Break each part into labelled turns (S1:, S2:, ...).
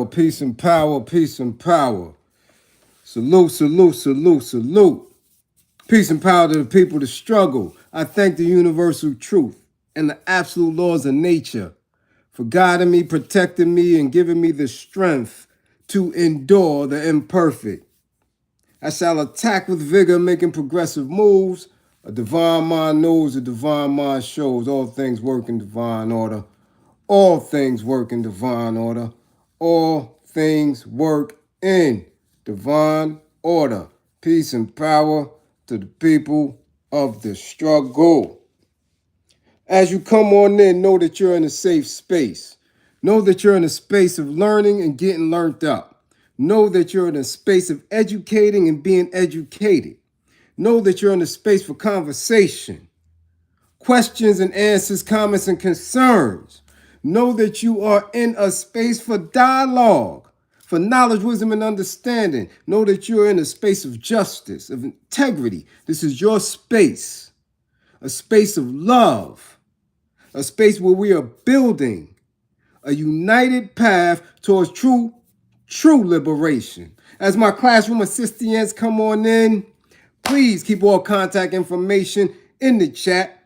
S1: peace and power, peace and power. Salute, salute, salute, salute. Peace and power to the people that struggle. I thank the universal truth and the absolute laws of nature for guiding me, protecting me, and giving me the strength to endure the imperfect. I shall attack with vigor, making progressive moves. A divine mind knows, a divine mind shows. All things work in divine order. All things work in divine order. All things work in divine order. Peace and power to the people of the struggle. As you come on in, know that you're in a safe space. Know that you're in a space of learning and getting learned up. Know that you're in a space of educating and being educated. Know that you're in a space for conversation, questions and answers, comments and concerns. Know that you are in a space for dialogue, for knowledge, wisdom, and understanding. Know that you're in a space of justice, of integrity. This is your space, a space of love, a space where we are building a united path towards true liberation. As my classroom assistants come on in, please keep all contact information in the chat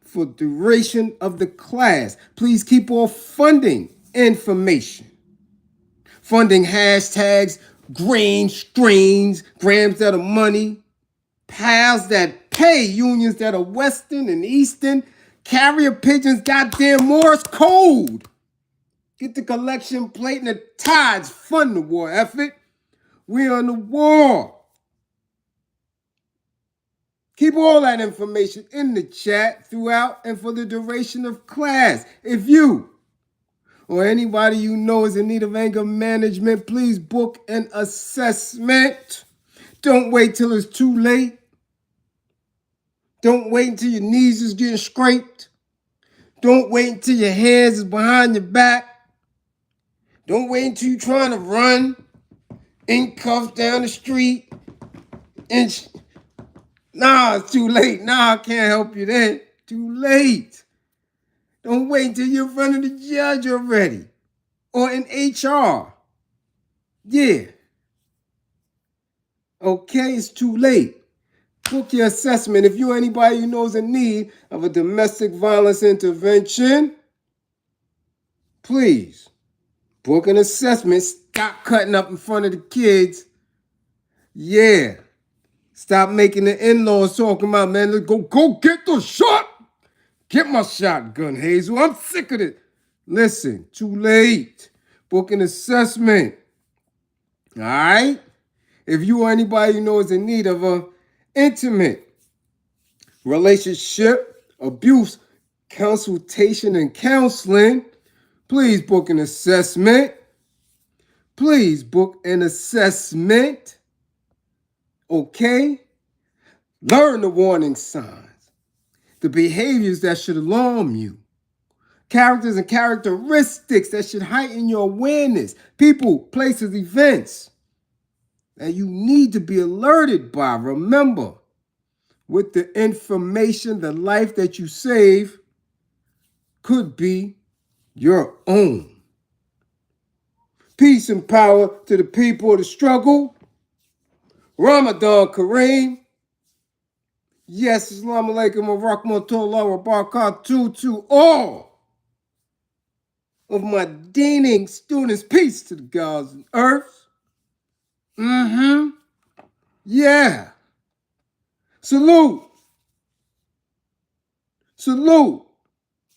S1: for duration of the class. Please keep all funding information. Funding hashtags, green screens, grams that are money, pals that pay, unions that are Western and Eastern, carrier pigeons, goddamn Morse code. Get the collection plate and the tides, fund the war effort. We're on the war. Keep all that information in the chat throughout and for the duration of class. If you or anybody you know is in need of anger management, please book an assessment. Don't wait till it's too late. Don't wait until your knees is getting scraped. Don't wait until your hands is behind your back. Don't wait until you're trying to run in cuffs down the street. Nah, it's too late. Nah, I can't help you then. Too late. Don't wait until you're in front of the judge already. Or in HR. Yeah. Okay, it's too late. Book your assessment. If you're anybody who knows in need of a domestic violence intervention, please book an assessment. Stop cutting up in front of the kids. Yeah. Stop making the in-laws talking about, man, let's go get the shot. Get my shotgun, Hazel. I'm sick of it. Listen, too late. Book an assessment. All right? If you or anybody you know is in need of a intimate relationship, abuse, consultation, and counseling, please book an assessment. Please book an assessment. Okay? Learn the warning signs, the behaviors that should alarm you, characters and characteristics that should heighten your awareness, people, places, events that you need to be alerted by. Remember, with the information, the life that you save could be your own. Peace and power to the people of the struggle. Ramadan Karim. Yes, Assalamu alaikum wa rahmatullahi wa barakatuh to all of my deaning students. Peace to the gods and earth. Yeah. Salute. Salute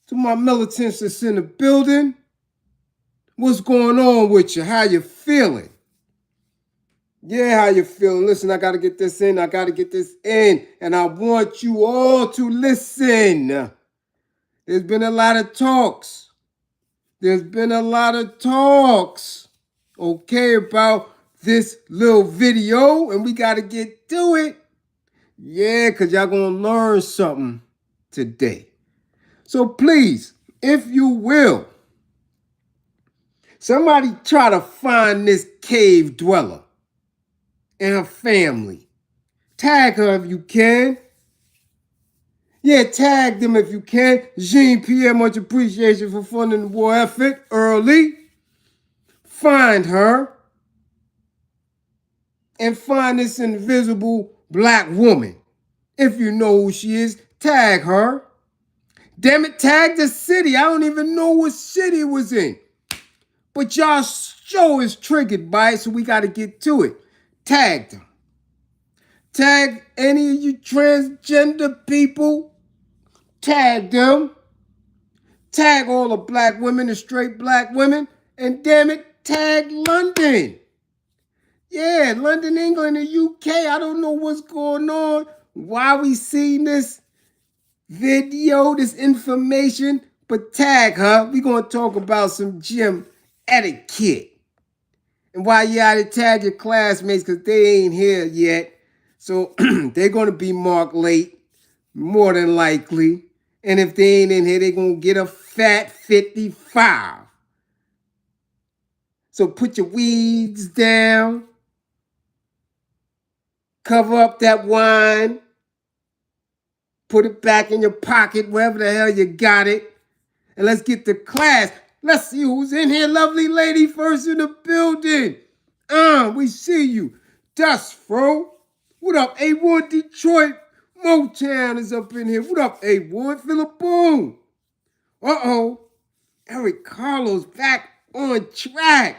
S1: to my militants that's in the building. What's going on with you? How you feeling? Yeah, how you feeling? Listen, I got to get this in. And I want you all to listen. There's been a lot of talks. Okay, about this little video. And we got to get to it. Yeah, because y'all going to learn something today. So please, if you will, somebody try to find this cave dweller and her family. Tag her if you can. Yeah, tag them if you can. Jean Pierre, much appreciation for funding the war effort early. Find her and find this invisible black woman. If you know who she is, tag her. Damn it, tag the city. I don't even know what city it was in. But y'all show is triggered by it, so we got to get to it. Tag them. Tag any of you transgender people. Tag them. Tag all the black women, the straight black women. And damn it, tag London. Yeah, London, England, and UK. I don't know what's going on. Why we seeing this video, this information. But tag her. We're going to talk about some gym etiquette. And while you out there, tag your classmates because they ain't here yet. So they're going to be marked late, more than likely. And if they ain't in here, they're going to get a fat 55. So put your weeds down. Cover up that wine. Put it back in your pocket, wherever the hell you got it. And let's get to class. Let's see who's in here. Lovely lady first in the building. We see you. Dust, bro. What up, A1 Detroit? Motown is up in here. What up, A1? Philip Boone. Uh-oh. Eric Carlos back on track.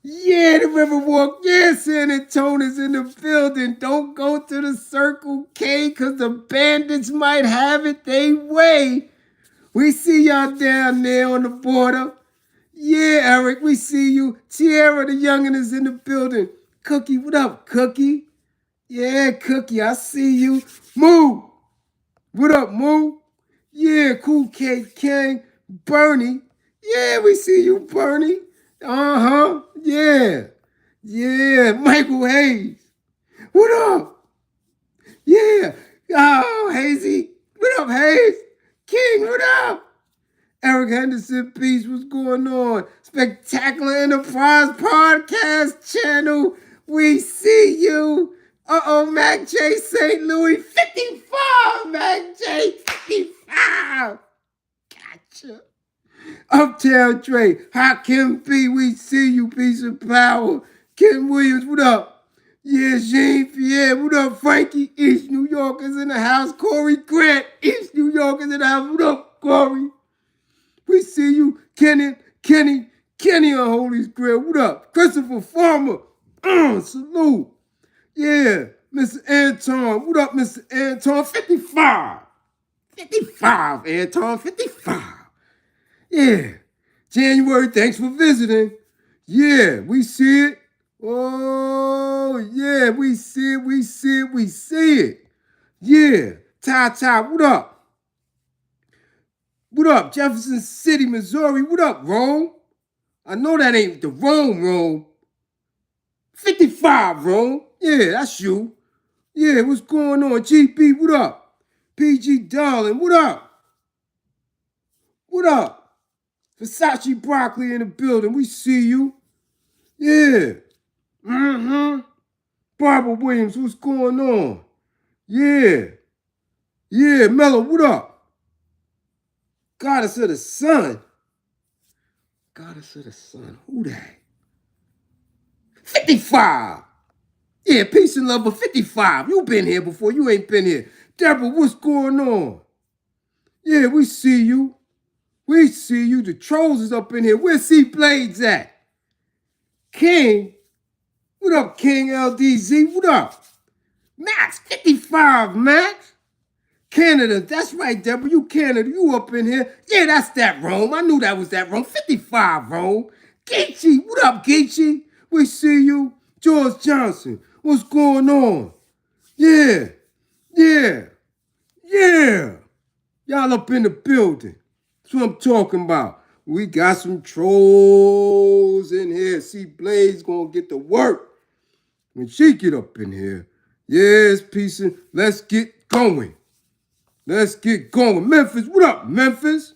S1: Yeah, the Riverwalk. Yeah, San Antonio's in the building. Don't go to the Circle K because the bandits might have it they way. We see y'all down there on the border. Yeah, Eric, we see you. Tierra, the youngin' is in the building. Cookie, what up, Cookie? Yeah, Cookie, I see you. Moo. What up, Moo? Yeah, Cool K King. Bernie. Yeah, we see you, Bernie. Uh-huh. Yeah. Yeah, Michael Hayes. What up? Yeah. Oh, Hazy. What up, Hayes? King, what up? Eric Henderson, peace, what's going on? Spectacular Enterprise Podcast Channel, we see you. Uh-oh, Mac J, St. Louis, 55, Mac J, 55. Gotcha. Uptown Trey, Hakim B, we see you, piece of power. Ken Williams, what up? Yeah, Jean Pierre, what up, Frankie? East New Yorkers in the house. Corey Grant, East New Yorkers in the house. What up, Corey? We see you, Kenny on Holy's Grill. What up? Christopher Farmer. Salute. Yeah, Mr. Anton. What up, Mr. Anton? 55. 55, Anton. 55. Yeah. January, thanks for visiting. Yeah, we see it. Oh, yeah, we see it. Yeah. Ty, what up? What up, Jefferson City, Missouri? What up, Rome? I know that ain't the Rome. 55, Rome. Yeah, that's you. Yeah, what's going on? GB, what up? PG Darling, what up? What up? Versace Broccoli in the building. We see you. Yeah. Barbara Williams, what's going on? Yeah. Yeah, Mello, what up? Goddess of the Sun. Goddess of the Sun. Who that? 55. Yeah, peace and love, but 55. You been here before. You ain't been here. Deborah, what's going on? Yeah, we see you. We see you. The trolls is up in here. Where's C Blades at? King. What up, King LDZ? What up? Max, 55, Max. Canada, that's right, Deborah. You Canada, you up in here. Yeah, that's that Rome. I knew that was that Rome. 55, Rome. Geechee, what up, Geechee? We see you. George Johnson, what's going on? Yeah. Y'all up in the building. That's what I'm talking about. We got some trolls in here. See, Blaze gonna get to work when she get up in here. Yes, peace and let's get going. Memphis, what up, Memphis?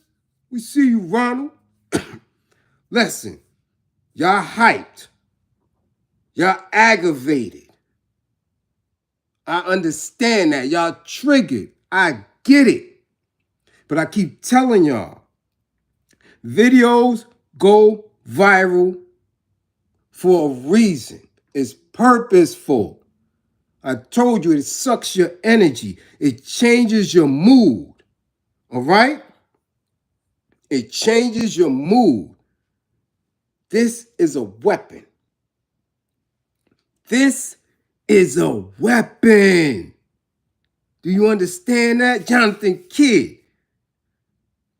S1: We see you, Ronald. Listen, y'all hyped. Y'all aggravated. I understand that. Y'all triggered. I get it. But I keep telling y'all, videos go viral for a reason. It's purposeful. I told you it sucks your energy. It changes your mood. All right? It changes your mood. This is a weapon. This is a weapon. Do you understand that? Jonathan Kidd.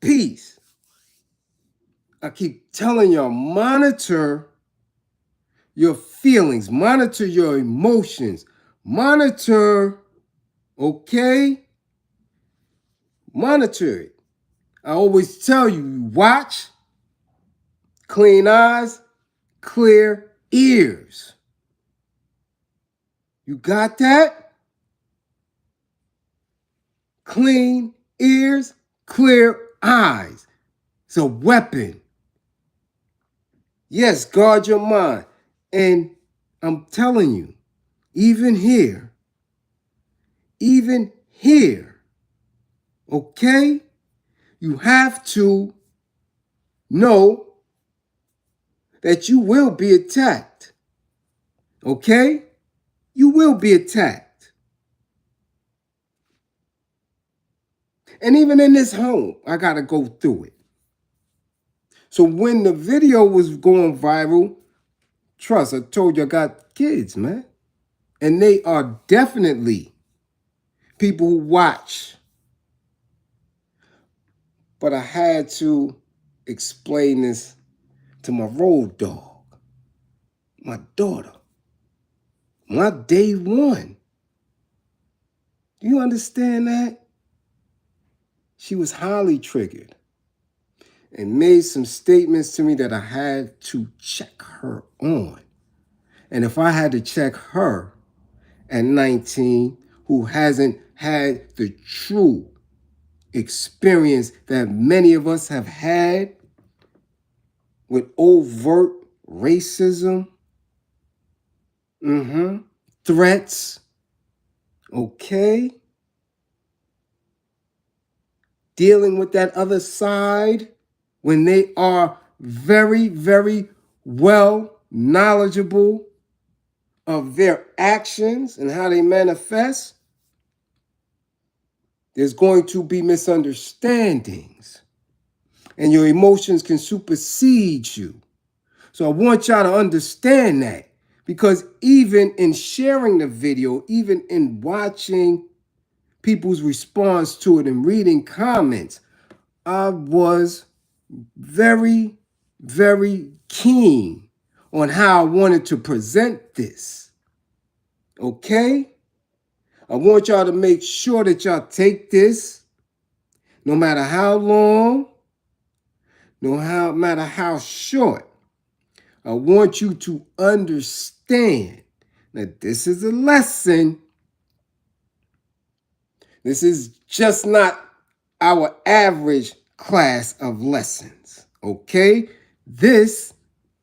S1: Peace. I keep telling y'all, monitor your feelings, monitor your emotions, monitor, okay? Monitor it. I always tell you, watch, clean eyes, clear ears. You got that? Clean ears, clear eyes. It's a weapon. Yes, guard your mind. And I'm telling you, even here, okay, you have to know that you will be attacked. Okay? You will be attacked. And even in this home, I got to go through it. So when the video was going viral, trust, I told you I got kids, man. And they are definitely people who watch. But I had to explain this to my road dog, my daughter, my day one. Do you understand that? She was highly triggered and made some statements to me that I had to check her on. And if I had to check her at 19, who hasn't had the true experience that many of us have had with overt racism, threats, okay? Dealing with that other side when they are very, very well knowledgeable of their actions and how they manifest, there's going to be misunderstandings and your emotions can supersede you. So I want y'all to understand that, because even in sharing the video, even in watching people's response to it and reading comments, I was very, very keen on how I wanted to present this. Okay? I want y'all to make sure that y'all take this, no matter how long, no matter how short. I want you to understand that this is a lesson. This is just not our average class of lessons, okay? This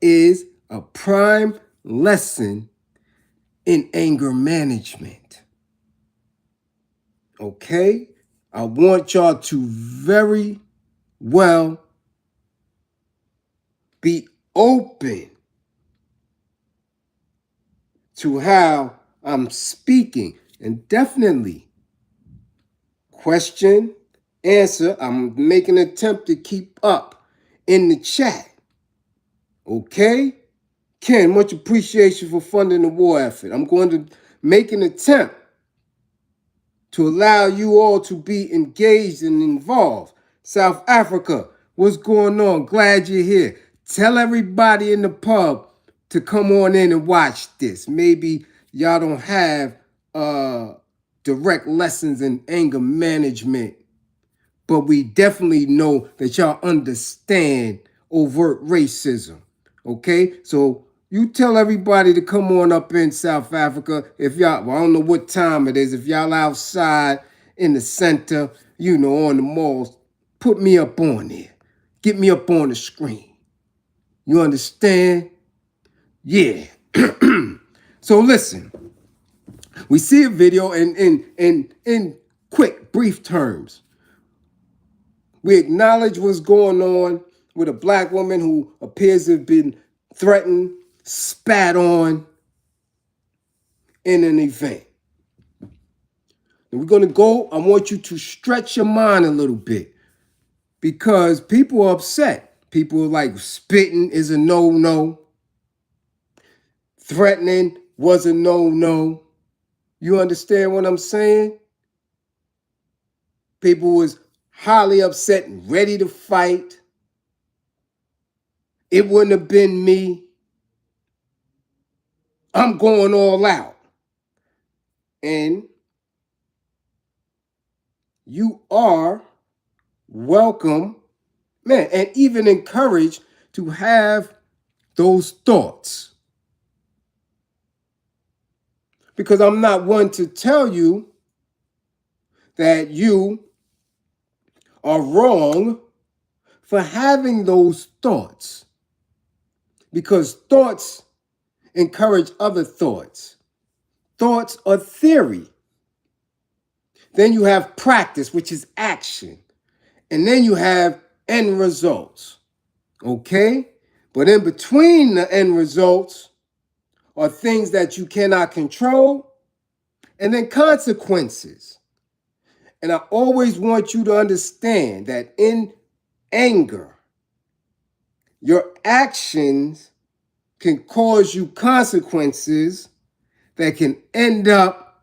S1: is a prime lesson in anger management, okay? I want y'all to very well be open to how I'm speaking, and definitely question, answer. I'm making an attempt to keep up in the chat. Okay? Ken, much appreciation for funding the war effort. I'm going to make an attempt to allow you all to be engaged and involved. South Africa, what's going on? Glad you're here. Tell everybody in the pub to come on in and watch this. Maybe y'all don't have direct lessons in anger management, but we definitely know that y'all understand overt racism. Okay? So you tell everybody to come on up in South Africa. If y'all, well, I don't know what time it is. If y'all outside in the center, you know, on the malls, put me up on there. Get me up on the screen. You understand? Yeah. So listen, we see a video in quick, brief terms. We acknowledge what's going on with a black woman who appears to have been threatened spat on in an event. And we're going to go, I want you to stretch your mind a little bit because people are upset. People are like, spitting is a no-no. Threatening was a no-no. You understand what I'm saying? People was highly upset and ready to fight. It wouldn't have been me. I'm going all out. And you are welcome, man, and even encouraged to have those thoughts. Because I'm not one to tell you that you are wrong for having those thoughts. Because thoughts encourage other thoughts. Thoughts are theory. Then you have practice, which is action. And then you have end results. Okay? But in between the end results are things that you cannot control, and then consequences. And I always want you to understand that in anger, your actions can cause you consequences that can end up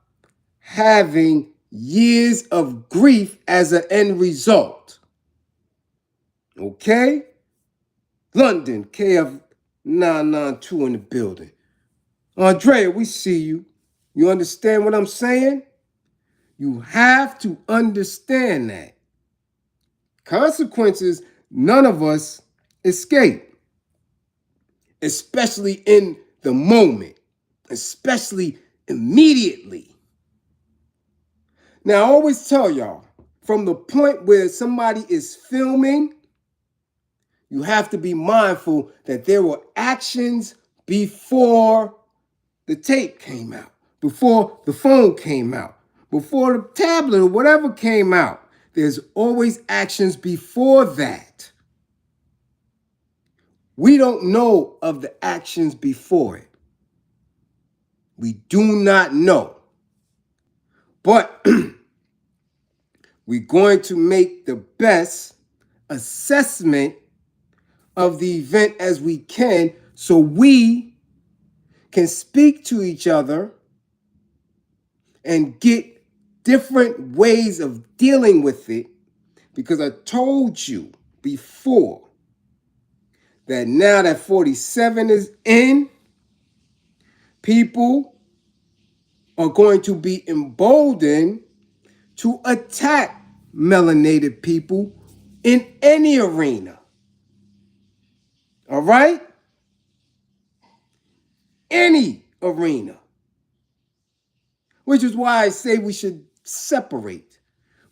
S1: having years of grief as an end result. Okay? London, KF 992 in the building. Andrea, we see you. You understand what I'm saying? You have to understand that. Consequences, none of us escape. Especially in the moment. Especially immediately. Now, I always tell y'all, from the point where somebody is filming, you have to be mindful that there were actions before the tape came out, before the phone came out, before the tablet or whatever came out. There's always actions before that. We don't know of the actions before it. We do not know. But we're going to make the best assessment of the event as we can so we can speak to each other and get different ways of dealing with it, because I told you before that now that 47 is in, people are going to be emboldened to attack melanated people in any arena. All right? Any arena. Which is why I say we should separate.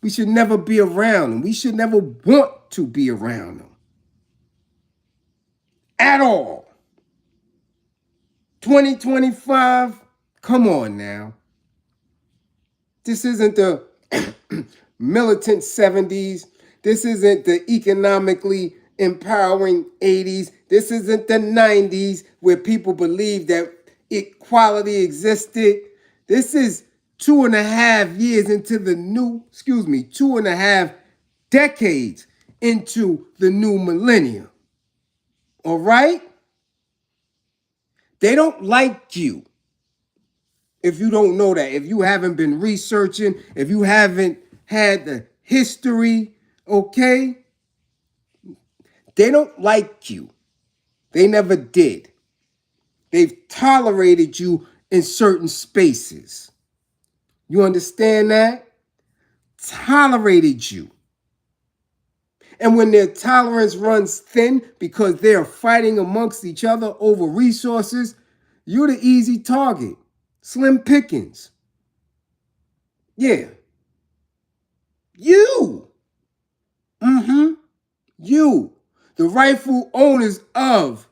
S1: We should never be around them. We should never want to be around them. At all. 2025, come on now. This isn't the militant 70s. This isn't the economically empowering 80s. This isn't the 90s where people believed that equality existed. This is 2.5 years into the new, 2.5 decades into the new millennium. All right? They don't like you. If you don't know that, if you haven't been researching, if you haven't had the history, okay? They don't like you. They never did. They've tolerated you in certain spaces. You understand that? Tolerated you. And when their tolerance runs thin because they're fighting amongst each other over resources, you're the easy target. Slim pickings. Yeah. You. You. The rightful owners of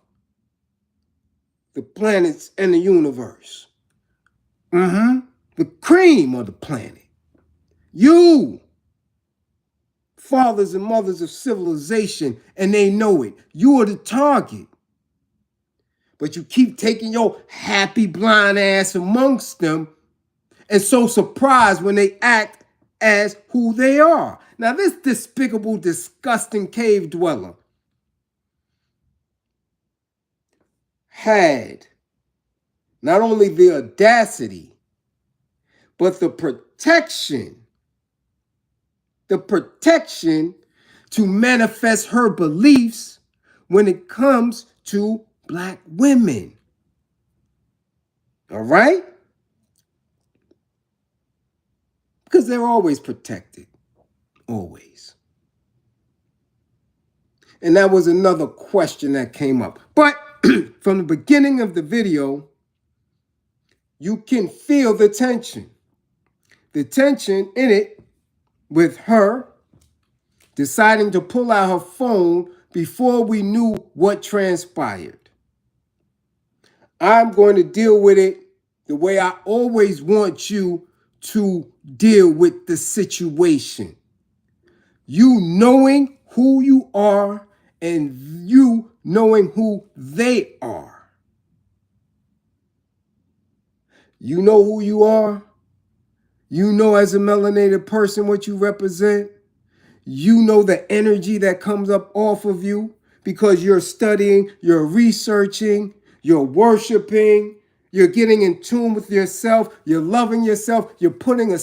S1: the planets and the universe. The cream of the planet. You. Fathers and mothers of civilization, and they know it. You are the target. But you keep taking your happy blind ass amongst them and so surprised when they act as who they are. Now, this despicable, disgusting cave dweller had not only the audacity, but the protection to manifest her beliefs when it comes to Black women. All right? Because they're always protected. Always. And that was another question that came up. But from the beginning of the video, you can feel the tension. The tension in it with her deciding to pull out her phone before we knew what transpired. I'm going to deal with it the way I always want you to deal with the situation. You knowing who you are and you knowing who they are. You know who you are. You know as a melanated person what you represent. You know the energy that comes up off of you because you're studying, you're researching, you're worshiping, you're getting in tune with yourself, you're loving yourself, you're putting a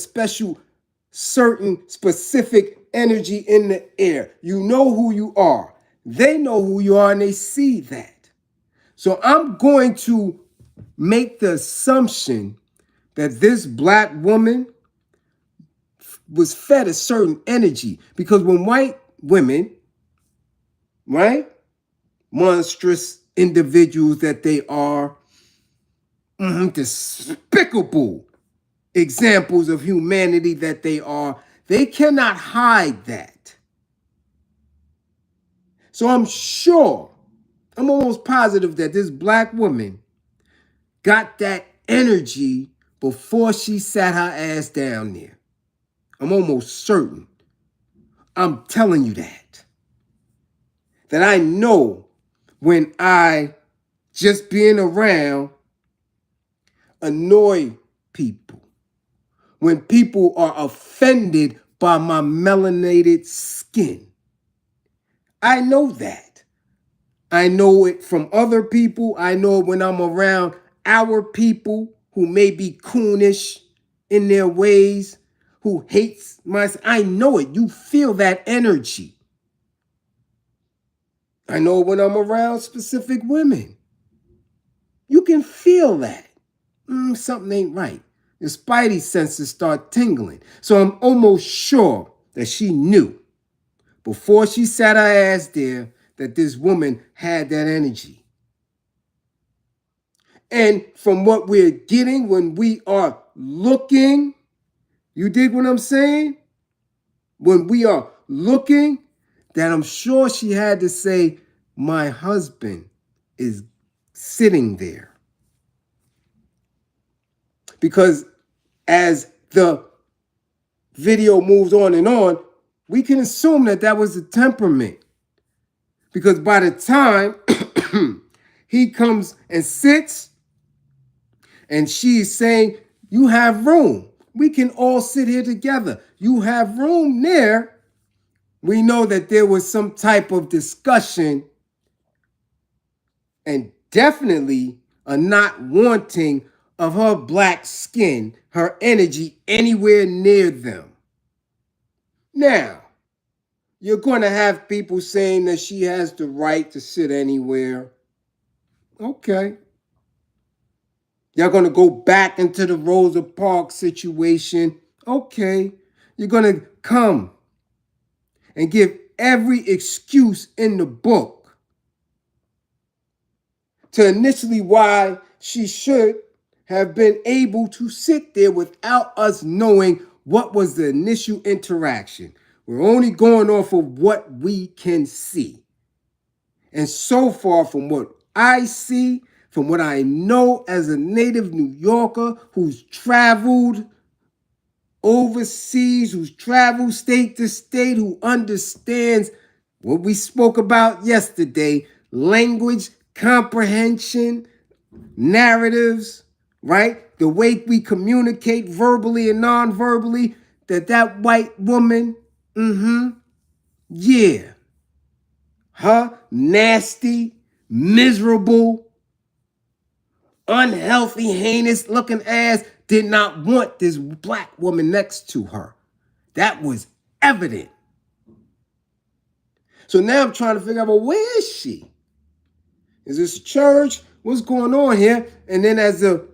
S1: certain specific energy in the air. You know who you are. They know who you are and they see that. So I'm going to make the assumption that this Black woman was fed a certain energy because when white women, right, monstrous individuals that they are, despicable examples of humanity that they are, they cannot hide that. So I'm almost positive that this Black woman got that energy before she sat her ass down there. I'm almost certain. I'm telling you that. That I know when I just being around annoy people. When people are offended by my melanated skin. I know that. I know it from other people. I know it when I'm around our people who may be coonish in their ways, who hates myself. I know it. You feel that energy. I know when I'm around specific women. You can feel that. Something ain't right. The spidey senses start tingling. So I'm almost sure that she knew before she sat her ass there that this woman had that energy. And from what we're getting when we are looking, you dig what I'm saying? When we are looking, that I'm sure she had to say, my husband is sitting there. Because as the video moves on, we can assume that that was the temperament. Because by the time he comes and sits and she's saying, you have room. We can all sit here together. You have room there. We know that there was some type of discussion and definitely a not wanting of her Black skin, her energy anywhere near them. Now, you're going to have people saying that she has the right to sit anywhere. Okay. You're going to go back into the Rosa Parks situation. Okay. You're going to come and give every excuse in the book to initially why she should have been able to sit there without us knowing what was the initial interaction. We're only going off of what we can see. And so far from what I see, from what I know as a native New Yorker who's traveled overseas, who's traveled state to state, who understands what we spoke about yesterday, language, comprehension, narratives, right? The way we communicate verbally and non-verbally, that white woman, yeah, her nasty, miserable, unhealthy, heinous looking ass did not want this black woman next to her. That was evident. So now I'm trying to figure out, well, where is she? Is this a church? What's going on here? And then as the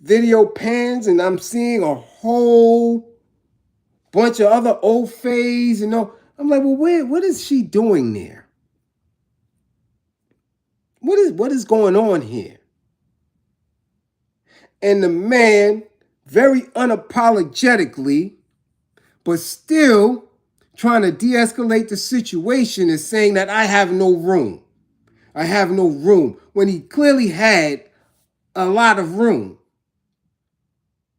S1: video pans and I'm seeing a whole bunch of other old fays, I'm like, well, what is she doing there? What is going on here? And the man, very unapologetically, but still trying to de-escalate the situation, is saying that I have no room. I have no room, when he clearly had a lot of room.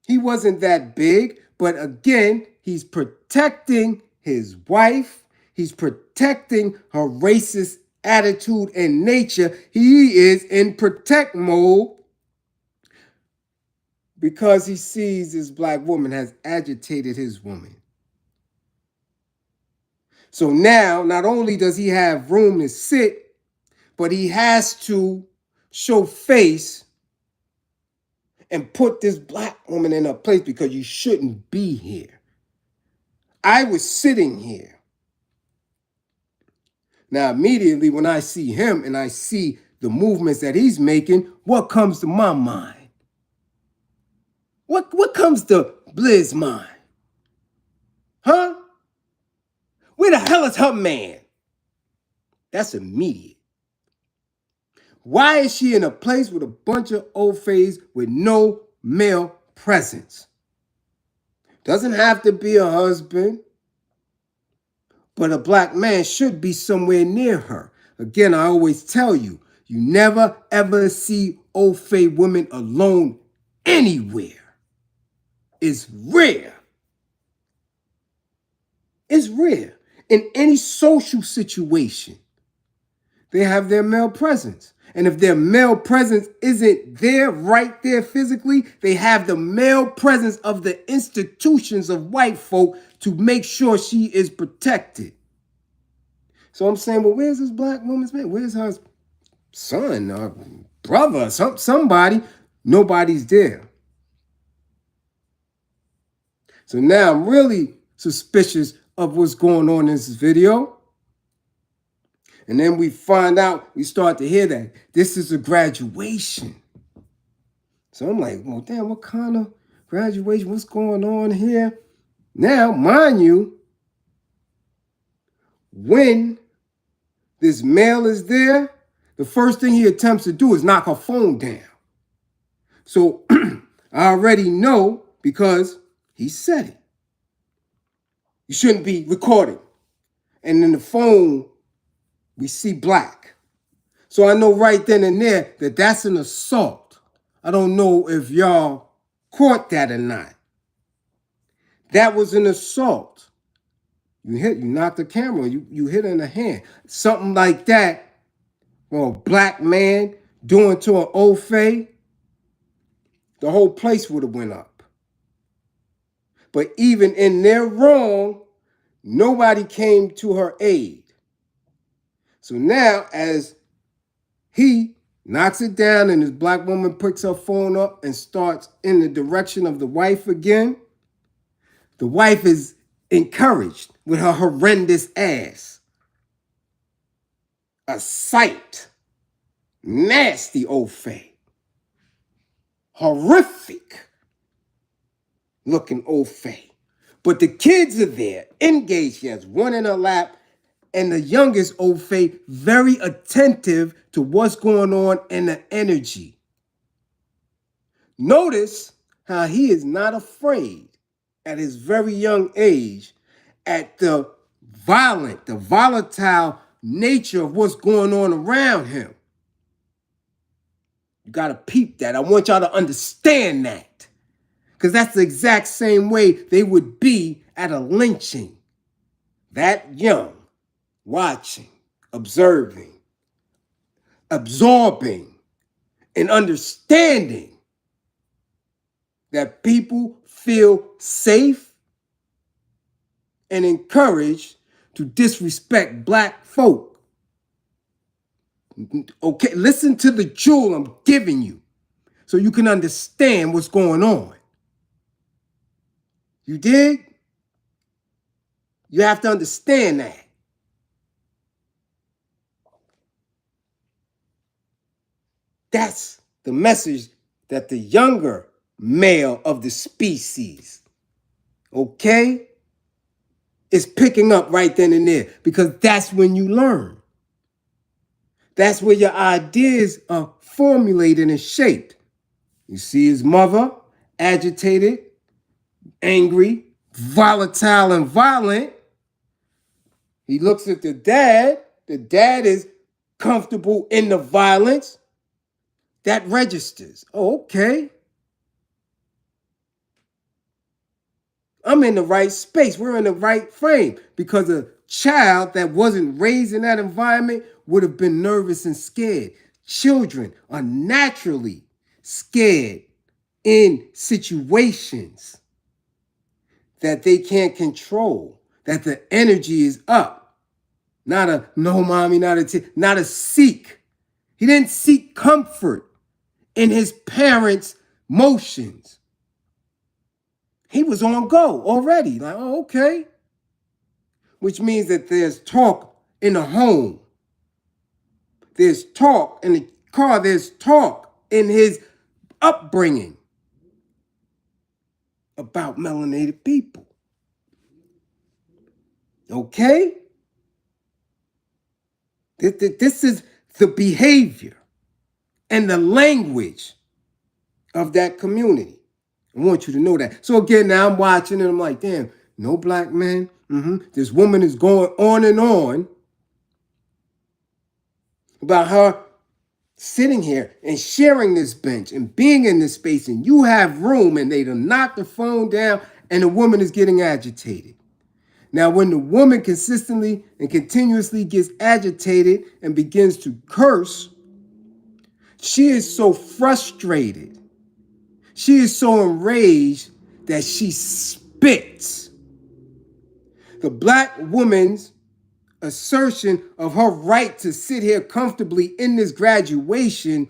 S1: He wasn't that big, but again, he's protecting his wife. He's protecting her racist attitude and nature. He is in protect mode because he sees this black woman has agitated his woman. So now, not only does he have room to sit, but he has to show face and put this black woman in her place, because you shouldn't be here. I was sitting here. Now, immediately when I see him and I see the movements that he's making, what comes to my mind? What comes to Bliz mind? Huh? Where the hell is her man? That's immediate. Why is she in a place with a bunch of old fays with no male presence? Doesn't have to be a husband, but a black man should be somewhere near her. Again, I always tell you, you never ever see old fay women alone anywhere. It's rare. It's rare. In any social situation, they have their male presence. And if their male presence isn't there, right there physically, they have the male presence of the institutions of white folk to make sure she is protected. So I'm saying, well, where's this black woman's man? Where's her son or brother, somebody? Nobody's there. So now I'm really suspicious of what's going on in this video. And then we find out, we start to hear that this is a graduation. So I'm like, well, damn, what kind of graduation? What's going on here? Now, mind you, when this male is there, the first thing he attempts to do is knock her phone down. So I already know, because he said it. You shouldn't be recording. And in the phone, we see black. So I know right then and there that that's an assault. I don't know if y'all caught that or not. That was an assault. You knocked the camera, you hit her in the hand. Something like that, well, a black man doing to an old fay, the whole place would have went up. But even in their wrong, nobody came to her aid. So now, as he knocks it down and this black woman picks her phone up and starts in the direction of the wife again, the wife is encouraged with her horrendous ass. A sight. Nasty old fay. Horrific looking old fay. But the kids are there, engaged. She has one in her lap, and the youngest old fay very attentive to what's going on in the energy. Notice how he is not afraid at his very young age at the volatile nature of what's going on around him. You got to peep that. I want y'all to understand that. Because that's the exact same way they would be at a lynching. That young, watching, observing, absorbing, and understanding that people feel safe and encouraged to disrespect black folk. Okay, listen to the jewel I'm giving you so you can understand what's going on. You dig? You have to understand that. That's the message that the younger male of the species, okay, is picking up right then and there, because that's when you learn. That's where your ideas are formulated and shaped. You see his mother, agitated, angry, volatile, and violent. He looks at the dad. The dad is comfortable in the violence. That registers. Oh, okay. I'm in the right space. We're in the right frame, because a child that wasn't raised in that environment would have been nervous and scared. Children are naturally scared in situations that they can't control, that the energy is up. Not a no mommy, not a seek. He didn't seek comfort in his parents' motions. He was on go already. Like, oh, okay. Which means that there's talk in the home. There's talk in the car. There's talk in his upbringing about melanated people. Okay? This is the behavior and the language of that community. I want you to know that. So again, now I'm watching and I'm like, damn, no black men. This woman is going on and on about her sitting here and sharing this bench and being in this space, and you have room, and they done knock the phone down and the woman is getting agitated. Now, when the woman consistently and continuously gets agitated and begins to curse, she is so frustrated. She is so enraged that she spits. The black woman's assertion of her right to sit here comfortably in this graduation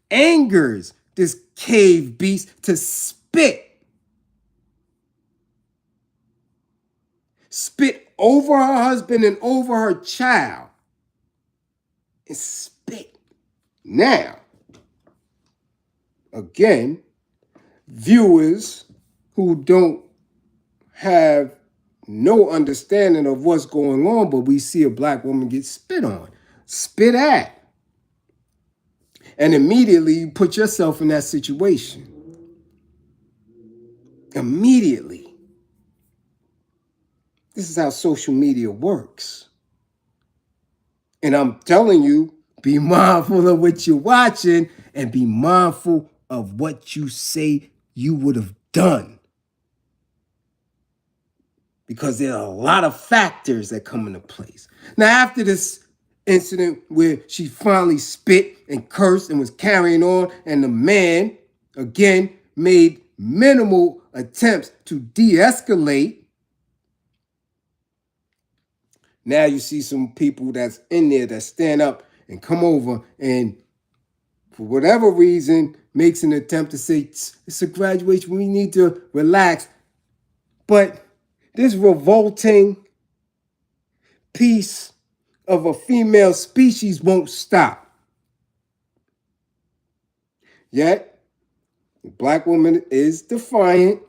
S1: angers this cave beast to spit. Spit over her husband and over her child. And spit. Now, again, viewers who don't have no understanding of what's going on, but we see a black woman get spit on, spit at. And immediately you put yourself in that situation. Immediately. This is how social media works. And I'm telling you, be mindful of what you're watching and be mindful of what you say you would have done. Because there are a lot of factors that come into place. Now, after this incident where she finally spit and cursed and was carrying on, and the man, again, made minimal attempts to de-escalate, now you see some people that's in there that stand up and come over and, for whatever reason, makes an attempt to say, it's a graduation, we need to relax. But this revolting piece of a female species won't stop. Yet, the black woman is defiant,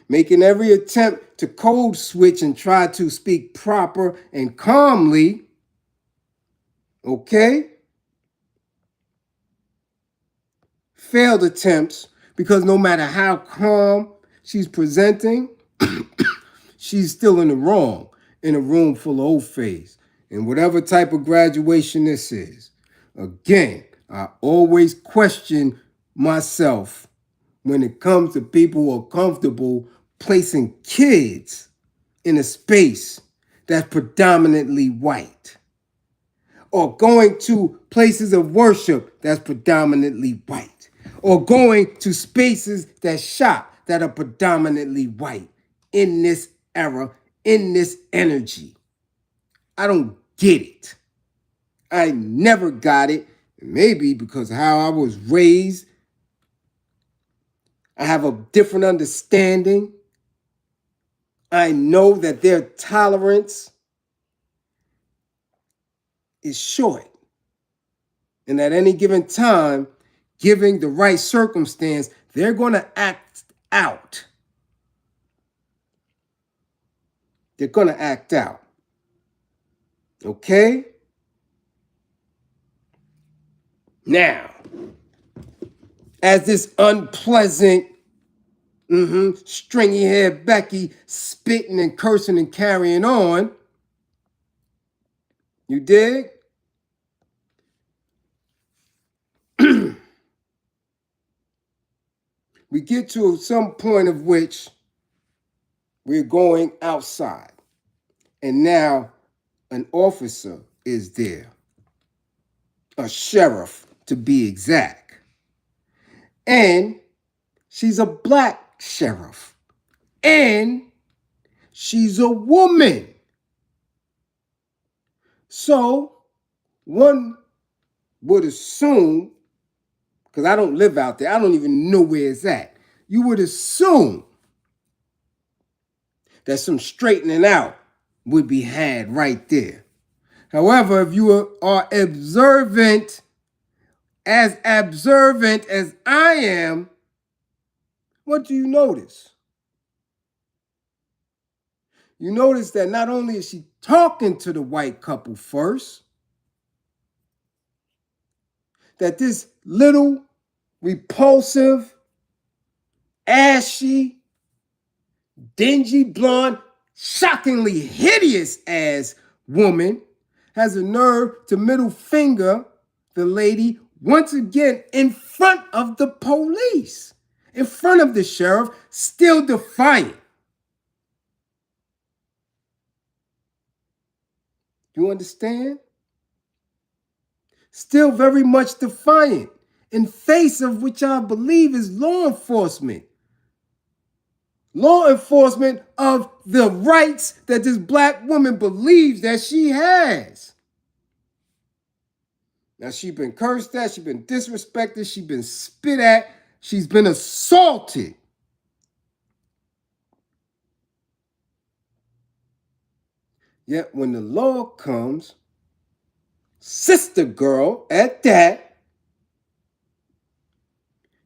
S1: making every attempt to code switch and try to speak proper and calmly. Okay? Failed attempts, because no matter how calm she's presenting, she's still in the wrong in a room full of old face. And whatever type of graduation this is, again, I always question myself when it comes to people who are comfortable placing kids in a space that's predominantly white, or going to places of worship that's predominantly white, or going to spaces that shop that are predominantly white in this era, in this energy. I don't get it. I never got it. Maybe because of how I was raised, I have a different understanding. I know that their tolerance is short. And at any given time, giving the right circumstance, they're going to act out. They're going to act out. Okay? Now, as this unpleasant, stringy haired Becky spitting and cursing and carrying on, you dig? We get to some point of which we're going outside. And now an officer is there, a sheriff to be exact. And she's a black sheriff. And she's a woman. So one would assume, because I don't live out there, I don't even know where it's at. You would assume that some straightening out would be had right there. However, if you are observant as I am, what do you notice? You notice that not only is she talking to the white couple first, that this little repulsive, ashy, dingy, blonde, shockingly hideous ass woman has a nerve to middle finger the lady once again in front of the police, in front of the sheriff, still defiant. You understand? Still very much defiant in face of which I believe is law enforcement. Law enforcement of the rights that this black woman believes that she has. Now, she's been cursed at, she's been disrespected, she's been spit at, she's been assaulted. Yet when the law comes, sister girl at that,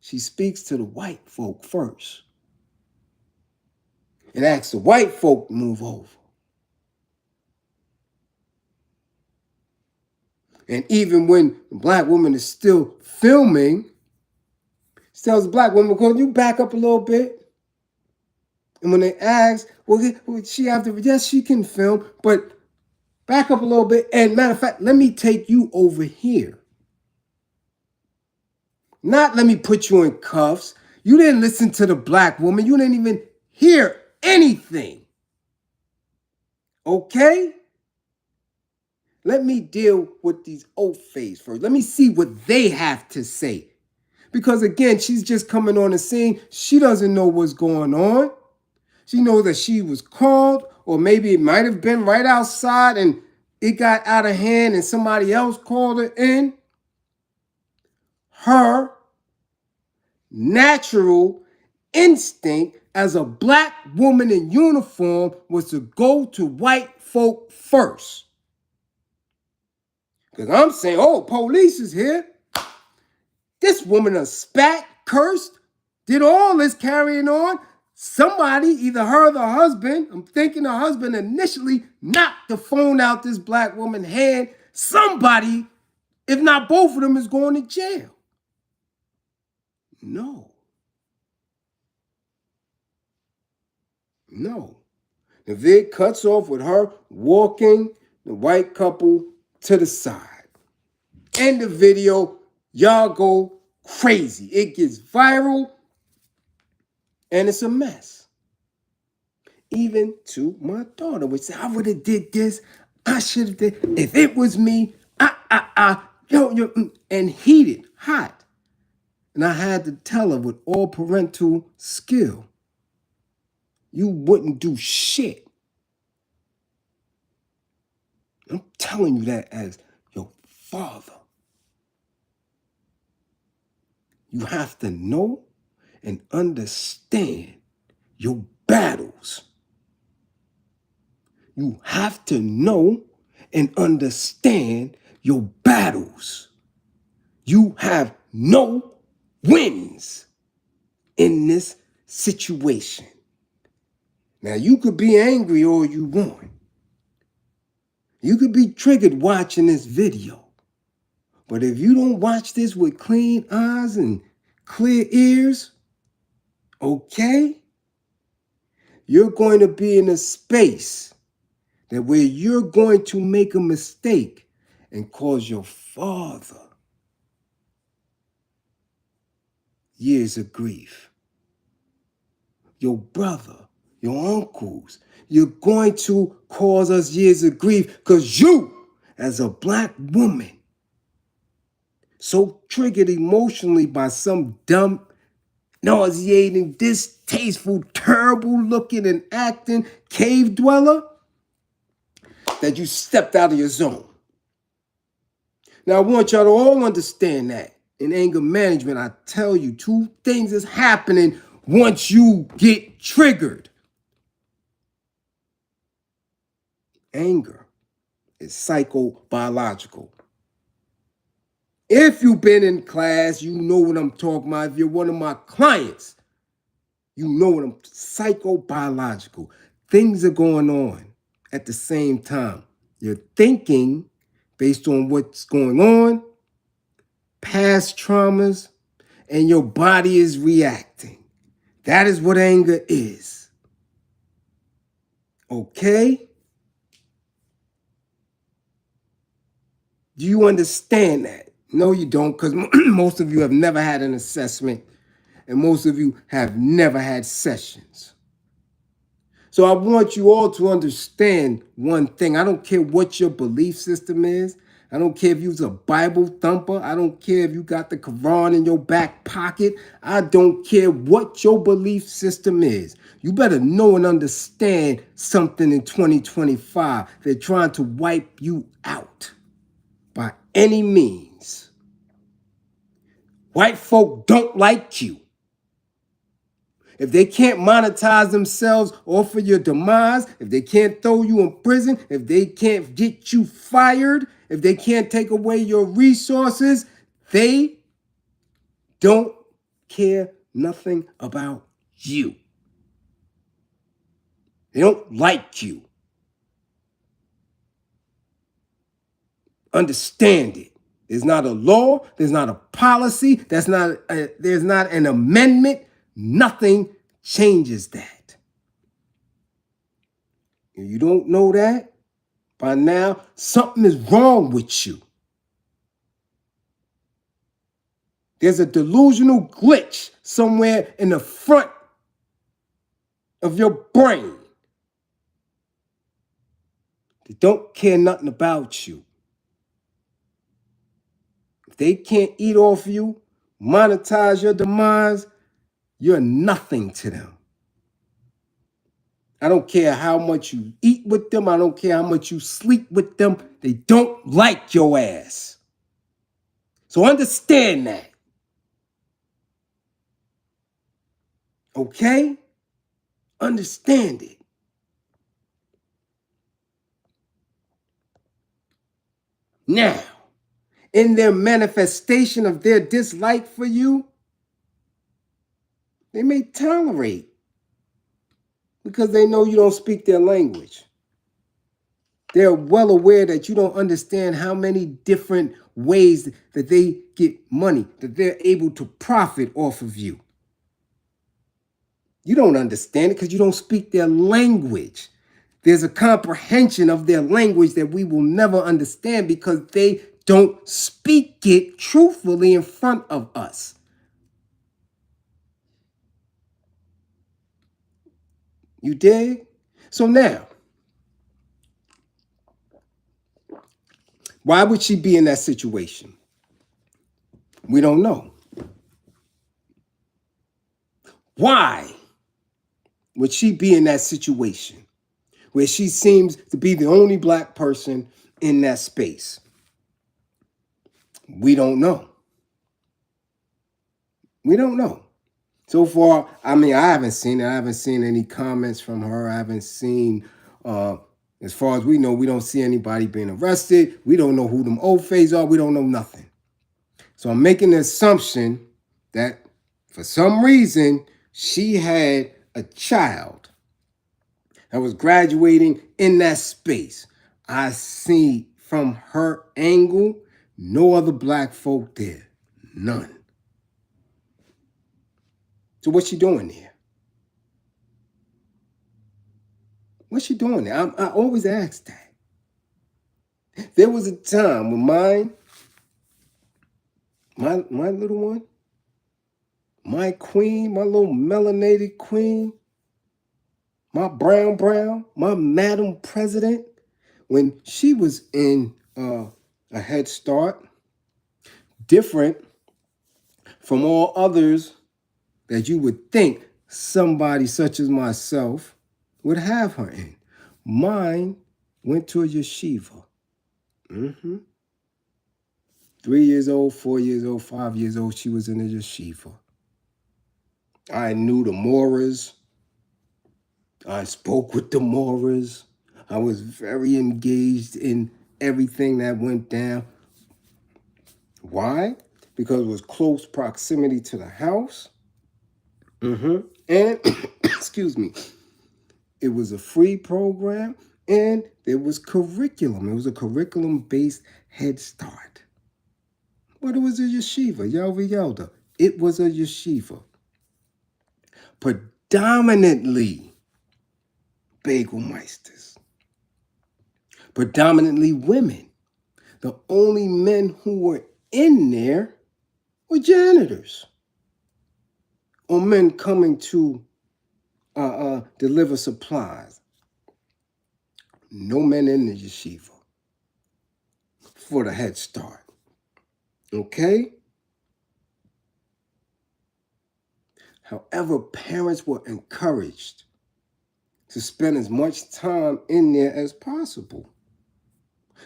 S1: she speaks to the white folk first and asks the white folk to move over. And even when the black woman is still filming, she tells the black woman, "Can you back up a little bit?" And when they ask, well, she have to, yes, she can film, but back up a little bit. And matter of fact, let me take you over here. Not let me put you in cuffs. You didn't listen to the black woman. You didn't even hear anything. Okay? Let me deal with these old fays first. Let me see what they have to say. Because again, she's just coming on the scene. She doesn't know what's going on. She knows that she was called, or maybe it might have been right outside and it got out of hand and somebody else called her in. Her natural instinct as a black woman in uniform was to go to white folk first. Because I'm saying, oh, police is here. This woman done spat, cursed, did all this carrying on. Somebody, either her or the husband, I'm thinking the husband initially knocked the phone out this black woman's hand. Somebody, if not both of them, is going to jail. No. The vid cuts off with her walking the white couple to the side. End the video. Y'all go crazy. It gets viral and it's a mess. even to my daughter, would say, I would have did this. I should have did. If it was me, and heated, hot. And I had to tell her with all parental skill, you wouldn't do shit. I'm telling you that as your father. You have to know and understand your battles. You have to know and understand your battles. You have no wins in this situation. Now, you could be angry all you want. You could be triggered watching this video. But if you don't watch this with clean eyes and clear ears, okay, you're going to be in a space that where you're going to make a mistake and cause your father years of grief. Your brother, your uncles, you're going to cause us years of grief because you, as a Black woman, so triggered emotionally by some dumb, nauseating, distasteful, terrible looking and acting cave dweller, that you stepped out of your zone. Now, I want y'all to all understand that in anger management, I tell you, two things is happening once you get triggered. Anger is psychobiological. If you've been in class, you know what I'm talking about. If you're one of my clients, you know what I'm psychobiological. Things are going on at the same time. You're thinking based on what's going on, past traumas, and your body is reacting. That is what anger is. Okay? Do you understand that? No, you don't, because most of you have never had an assessment, and most of you have never had sessions. So I want you all to understand one thing. I don't care what your belief system is. I don't care if you're a Bible thumper. I don't care if you got the Quran in your back pocket. I don't care what your belief system is. You better know and understand something in 2025. They're trying to wipe you out by any means. White folk don't like you. If they can't monetize themselves off of your demise, if they can't throw you in prison, if they can't get you fired, if they can't take away your resources, they don't care nothing about you. They don't like you. Understand it. There's not a law. There's not a policy. There's not an amendment. Nothing changes that. If you don't know that by now, something is wrong with you. There's a delusional glitch somewhere in the front of your brain. They don't care nothing about you. If they can't eat off you, monetize your demise, you're nothing to them. I don't care how much you eat with them. I don't care how much you sleep with them. They don't like your ass. So understand that. Okay? Understand it. Now, in their manifestation of their dislike for you, they may tolerate because they know you don't speak their language. They're well aware that you don't understand how many different ways that they get money, that they're able to profit off of you. You don't understand it because you don't speak their language. There's a comprehension of their language that we will never understand because they don't speak it truthfully in front of us. You dig? So now, why would she be in that situation? We don't know. Why would she be in that situation where she seems to be the only black person in that space? We don't know. We don't know. So far, I mean, I haven't seen it. I haven't seen any comments from her. I haven't seen, as far as we know, we don't see anybody being arrested. We don't know who them old fays are. We don't know nothing. So I'm making the assumption that for some reason, she had a child that was graduating in that space. I see from her angle, no other black folk there. None. So what's she doing there? What's she doing there? I always ask that. There was a time when my little one, my queen, my little melanated queen, my brown, my madam president, when she was in a Head Start, different from all others that you would think somebody such as myself would have her in. Mine went to a yeshiva. 3 years old, 4 years old, 5 years old, she was in a yeshiva. I knew the Moras. I spoke with the Moras. I was very engaged in everything that went down. Why? Because it was close proximity to the house. And, excuse me, it was a free program and there was curriculum. It was a curriculum-based Head Start. But it was a yeshiva, Yelva Yelda. It was a yeshiva. Predominantly Bagelmeisters. Predominantly women. The only men who were in there were janitors. Or men coming to deliver supplies. No men in the yeshiva for the Head Start. Okay? However, parents were encouraged to spend as much time in there as possible.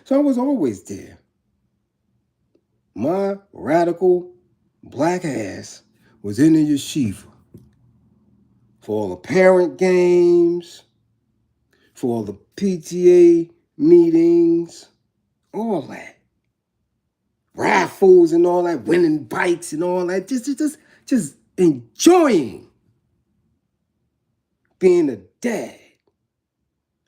S1: So I was always there. My radical black ass was in the yeshiva for all the parent games, for all the PTA meetings, all that. Raffles and all that, winning bikes and all that. Just enjoying being a dad,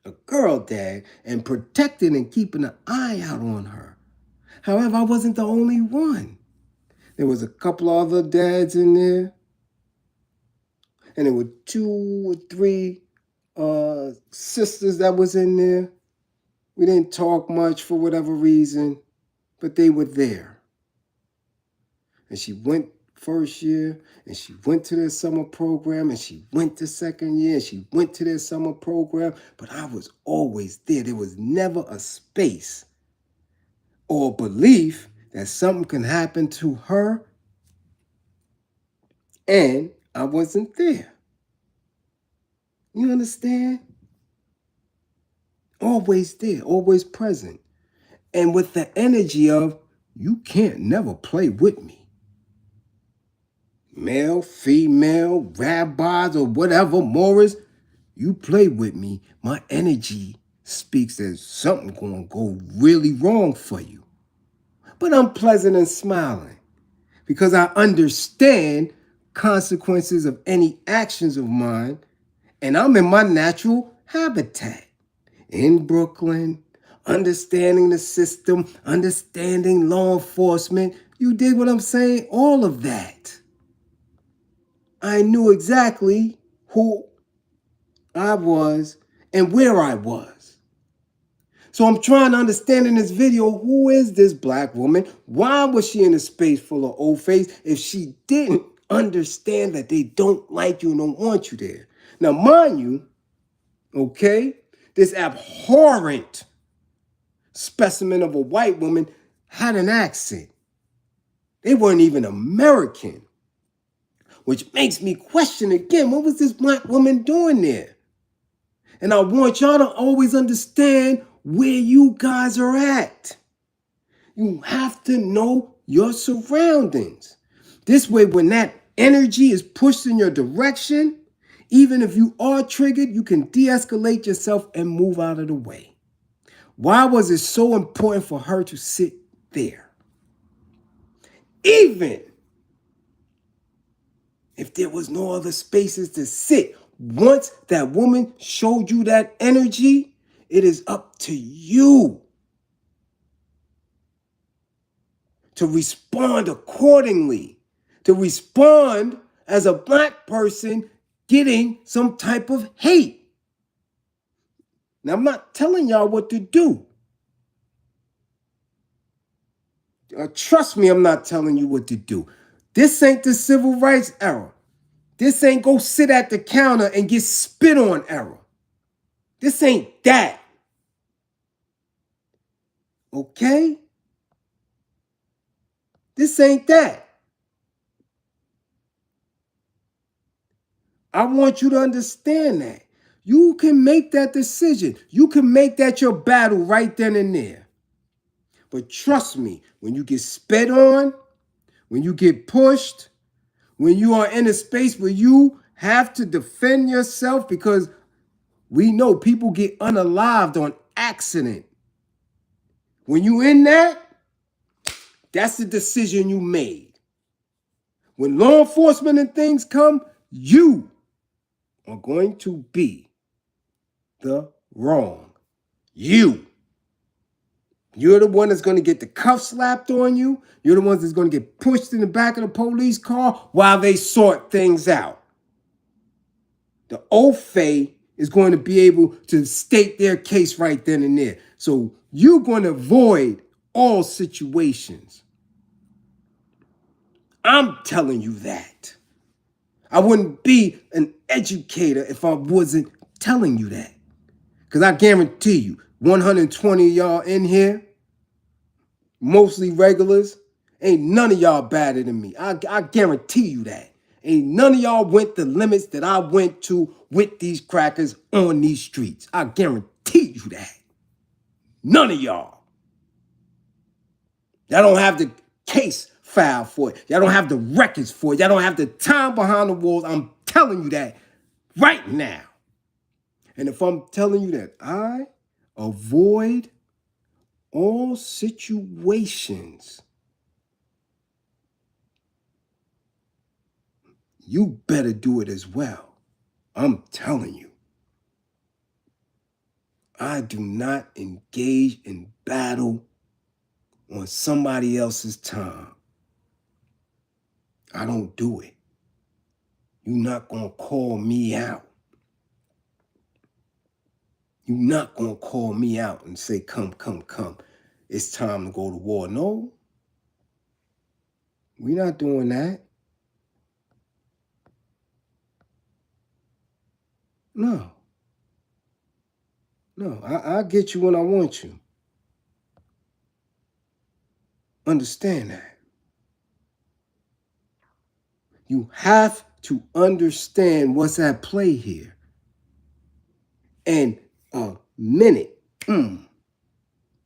S1: a girl dad, and protecting and keeping an eye out on her. However, I wasn't the only one. There was a couple other dads in there, and there were 2 or 3 sisters that was in there. We didn't talk much for whatever reason, but they were there. And she went first year, and she went to their summer program, and she went to second year, and she went to their summer program, but I was always there. There was never a space or belief that something can happen to her, and I wasn't there. You understand? Always there, always present. And with the energy of, you can't never play with me. Male, female, rabbis, or whatever, Morris, you play with me, my energy speaks that something gonna go really wrong for you. But I'm pleasant and smiling because I understand consequences of any actions of mine, and I'm in my natural habitat in Brooklyn, understanding the system, understanding law enforcement. You dig what I'm saying? All of that. I knew exactly who I was and where I was. So I'm trying to understand in this video, who is this black woman? Why was she in a space full of old face if she didn't understand that they don't like you and don't want you there? Now, mind you, Okay? This abhorrent specimen of a white woman had an accent. They weren't even American, which makes me question again, what was this black woman doing there? And I want y'all to always understand where you guys are at. You have to know your surroundings. This way, when that energy is pushed in your direction, even if you are triggered, you can de-escalate yourself and move out of the way. Why was it so important for her to sit there? Even if there was no other spaces to sit, once that woman showed you that energy, it is up to you to respond accordingly, to respond as a black person getting some type of hate. Now, I'm not telling y'all what to do. Trust me, I'm not telling you what to do. This ain't the civil rights era. This ain't go sit at the counter and get spit on era. This ain't that. Okay? This ain't that. I want you to understand that. You can make that decision. You can make that your battle right then and there. But trust me, when you get spit on, when you get pushed, when you are in a space where you have to defend yourself, because we know people get unalived on accident. When you in that, that's the decision you made. When law enforcement and things come, you are going to be the wrong. You're the one that's going to get the cuff slapped on you. You're the one that's going to get pushed in the back of the police car while they sort things out. The OFA is going to be able to state their case right then and there. So you're going to avoid all situations. I'm telling you that. I wouldn't be an educator if I wasn't telling you that. Because I guarantee you, 120 of y'all in here, mostly regulars, ain't none of y'all badder than me. I guarantee you that. Ain't none of y'all went the limits that I went to with these crackers on these streets. I guarantee you that. None of y'all. Y'all don't have the case file for it. Y'all don't have the records for it. Y'all don't have the time behind the walls. I'm telling you that right now. And if I'm telling you that I avoid all situations, you better do it as well. I'm telling you. I do not engage in battle on somebody else's time. I don't do it. You're not going to call me out. You're not going to call me out and say, come. It's time to go to war. No. We're not doing that. No. I'll get you when I want you. Understand that. You have to understand what's at play here. And a minute,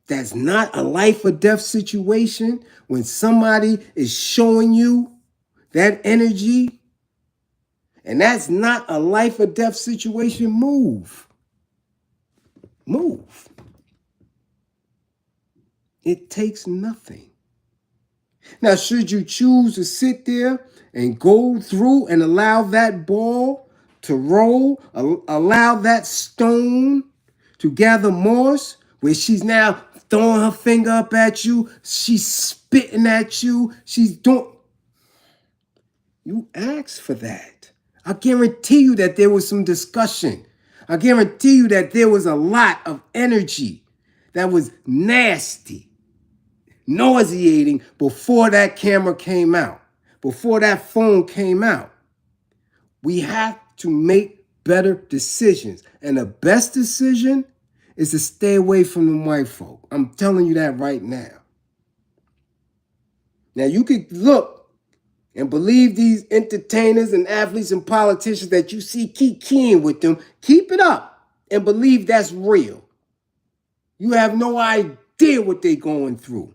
S1: that's not a life or death situation. When somebody is showing you that energy, and that's not a life or death situation, move. Move. It takes nothing. Now, should you choose to sit there and go through and allow that ball to roll, allow that stone to gather moss, where she's now throwing her finger up at you, she's spitting at you, she's doing... You asked for that. I guarantee you that there was some discussion. I guarantee you that there was a lot of energy that was nasty, nauseating before that camera came out, before that phone came out. We have to make better decisions. And the best decision is to stay away from them white folk. I'm telling you that right now. Now, you could look and believe these entertainers and athletes and politicians that you see keep keying with them. Keep it up and believe that's real. You have no idea what they're going through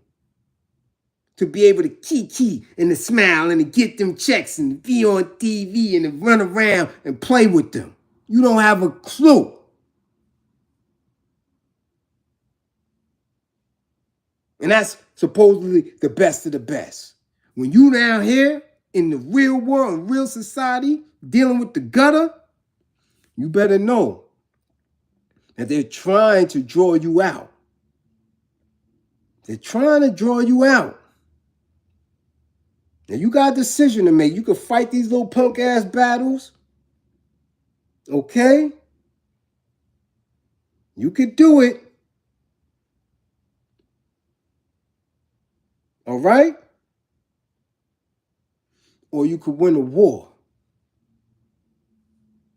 S1: to be able to key and to smile and to get them checks and be on TV and to run around and play with them. You don't have a clue. And that's supposedly the best of the best. When you down here in the real world, real society, dealing with the gutter, you better know that they're trying to draw you out. They're trying to draw you out. Now you got a decision to make. You can fight these little punk ass battles. Okay? You could do it. All right? Or you could win a war.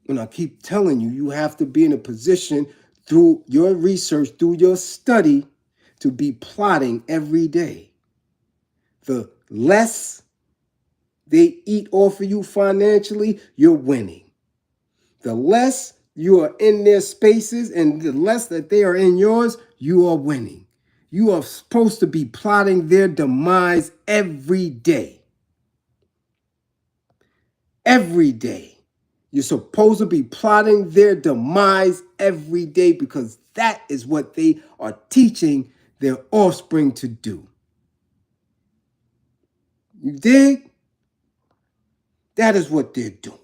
S1: And I keep telling you, you have to be in a position through your research, through your study, to be plotting every day. The less they eat off of you financially, you're winning. The less you are in their spaces and the less that they are in yours, you are winning. You are supposed to be plotting their demise every day. Every day. You're supposed to be plotting their demise every day because that is what they are teaching their offspring to do. You dig? That is what they're doing.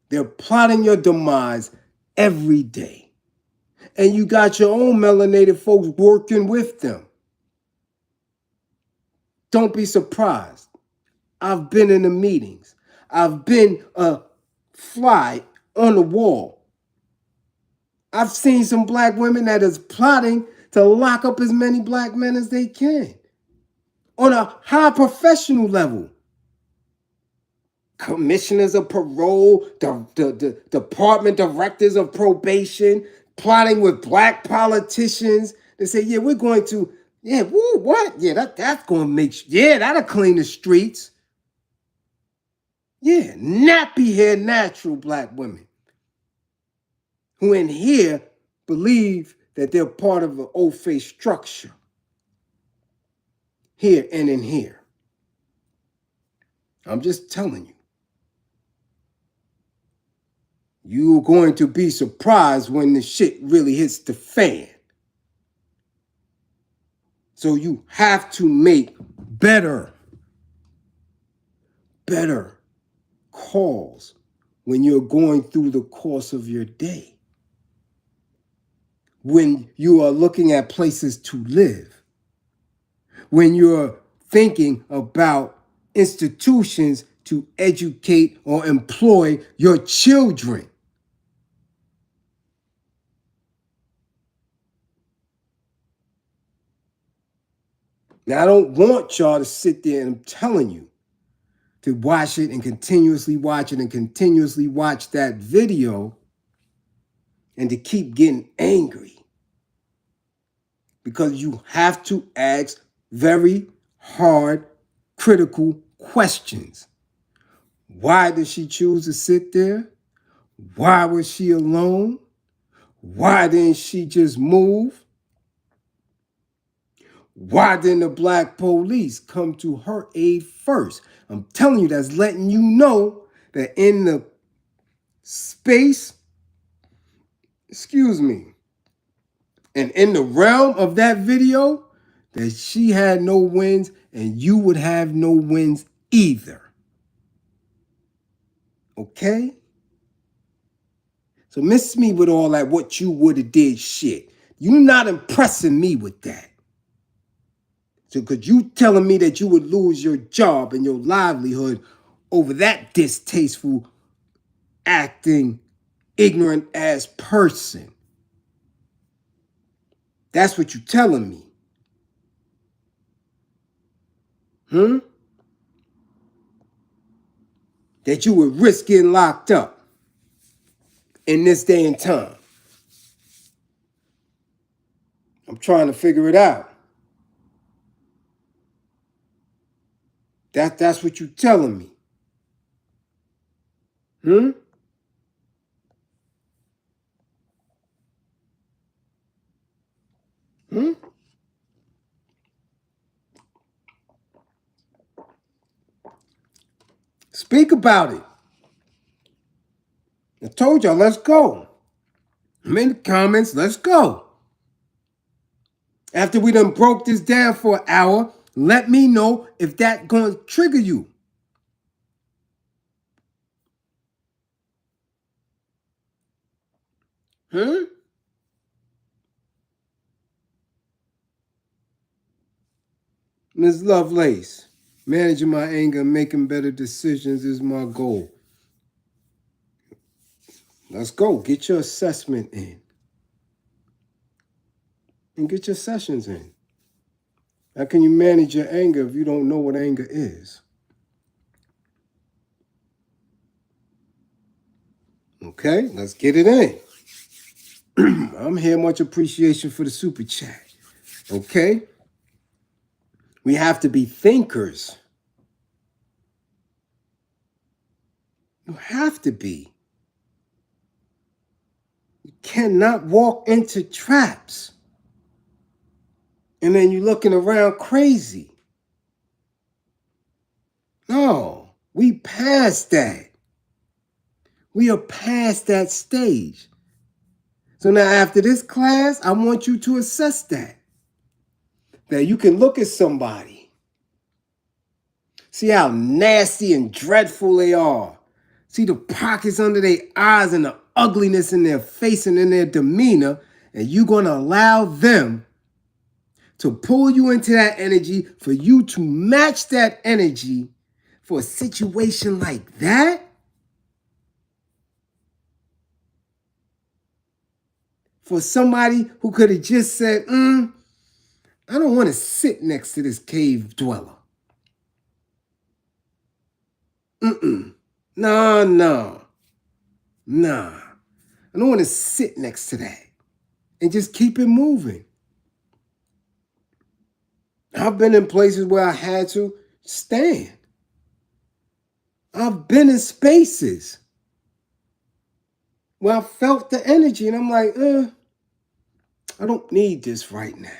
S1: They're plotting your demise every day. And you got your own melanated folks working with them. Don't be surprised. I've been in the meetings. I've been a fly on the wall. I've seen some black women that is plotting to lock up as many black men as they can on a high professional level. Commissioners of parole, the department directors of probation, plotting with black politicians. They say, yeah, we're going to, yeah, woo, what? Yeah, that's going to make, yeah, that'll clean the streets. Yeah, nappy hair, natural black women who in here believe that they're part of an old face structure. Here and in here. I'm just telling you. You're going to be surprised when the shit really hits the fan. So you have to make better calls when you're going through the course of your day. When you are looking at places to live. When you're thinking about institutions to educate or employ your children. Now, I don't want y'all to sit there and I'm telling you to watch it and continuously watch it and continuously watch that video and to keep getting angry. Because you have to ask very hard, critical questions. Why did she choose to sit there? Why was she alone? Why didn't she just move? Why didn't the black police come to her aid first? I'm telling you, that's letting you know that in the space, and in the realm of that video, that she had no wins and you would have no wins either. Okay? So miss me with all that what you would have did shit. You're not impressing me with that. So because you telling me that you would lose your job and your livelihood over that distasteful, acting, ignorant ass person. That's what you're telling me. that you would risk getting locked up in this day and time? I'm trying to figure it out. That's what you're telling me. Hmm? Hmm? Speak about it. I told y'all, let's go. I'm in the comments, let's go. After we done broke this down for an hour, let me know if that going to trigger you. Hmm? Ms. Lovelace, managing my anger and making better decisions is my goal. Let's go. Get your assessment in. And get your sessions in. How can you manage your anger if you don't know what anger is? Okay, let's get it in. I'm here. Much appreciation for the super chat. Okay? We have to be thinkers. You have to be. You cannot walk into traps. And then you're looking around crazy. No, we past that. We are past that stage. So now after this class, I want you to assess that. That you can look at somebody, see how nasty and dreadful they are. See the pockets under their eyes and the ugliness in their face and in their demeanor, and you're going to allow them to pull you into that energy for you to match that energy for a situation like that? For somebody who could have just said, I don't want to sit next to this cave dweller. No. Nah. I don't want to sit next to that. And just keep it moving. I've been in places where I had to stand. I've been in spaces where I felt the energy and I'm like, I don't need this right now.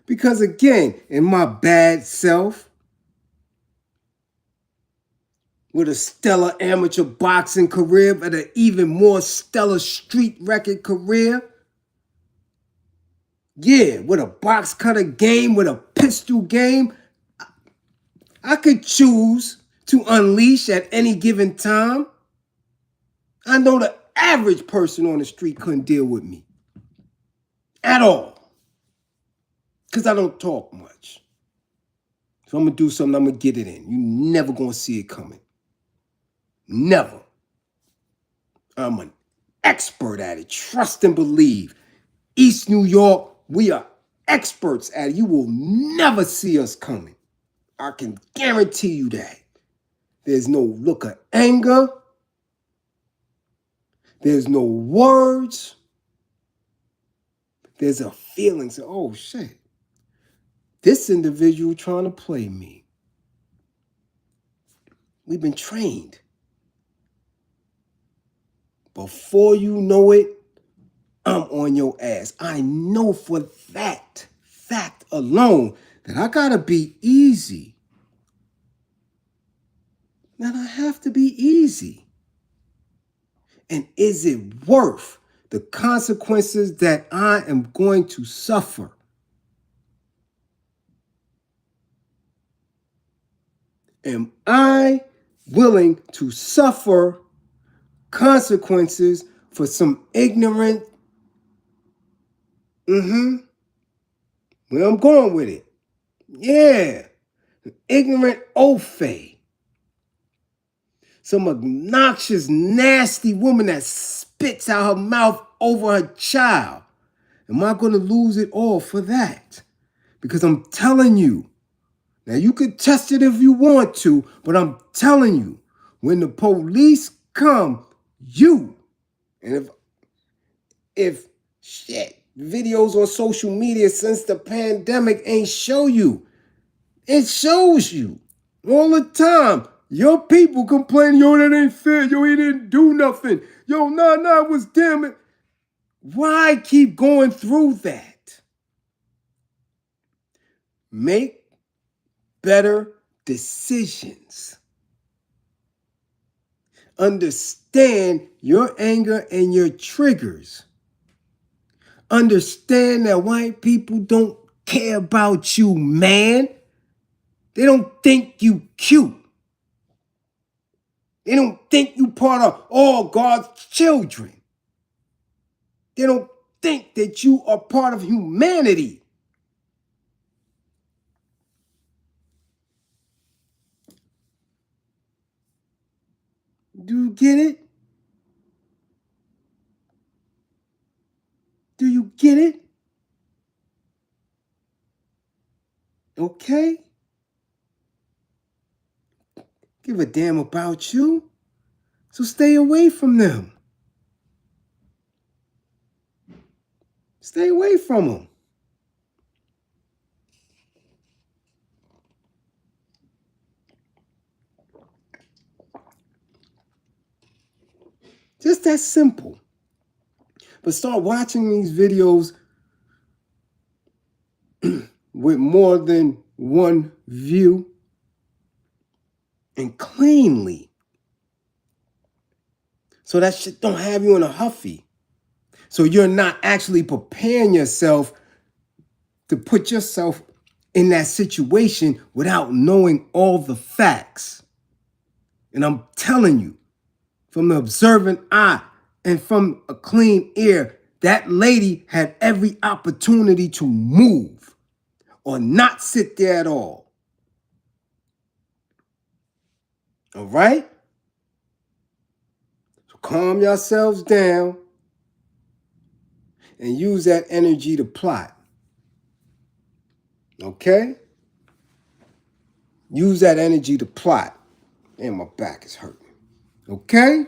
S1: Because again, in my bad self, with a stellar amateur boxing career, but an even more stellar street record career, yeah, with a box cutter game, with a pistol game, I could choose to unleash at any given time. I know the average person on the street couldn't deal with me at all because I don't talk much. So I'm going to do something, I'm going to get it in. You never going to see it coming. Never. I'm an expert at it. Trust and believe. East New York, we are experts at it. You will never see us coming. I can guarantee you that. There's no look of anger. There's no words. There's a feeling. So, oh, shit. This individual trying to play me. We've been trained. Before you know it, I'm on your ass. I know for that fact alone that I gotta be easy. That I have to be easy. And is it worth the consequences that I am going to suffer? Am I willing to suffer consequences for some ignorant, where I'm going with it? Yeah, ignorant oaf. Some obnoxious, nasty woman that spits out her mouth over her child. Am I going to lose it all for that? Because I'm telling you, Now, you could test it if you want to, but I'm telling you, when the police come, and if shit, videos on social media since the pandemic ain't show you, it shows you all the time. Your people complain, yo, that ain't fair. Yo, he didn't do nothing. Yo, nah, was damn it. Why keep going through that? Make better decisions. Understand your anger and your triggers. Understand that white people don't care about you, man. They don't think you cute. They don't think you part of all God's children. They don't think that you are part of humanity. Do you get it? Do you get it? Okay? Give a damn about you. So stay away from them. Stay away from them. Just that simple. But start watching these videos with more than one view and cleanly. So that shit don't have you in a huffy. So you're not actually preparing yourself to put yourself in that situation without knowing all the facts. And I'm telling you, from the observant eye and from a clean ear, that lady had every opportunity to move or not sit there at all. All right? So calm yourselves down and use that energy to plot. Okay? Use that energy to plot. And my back is hurting. Okay?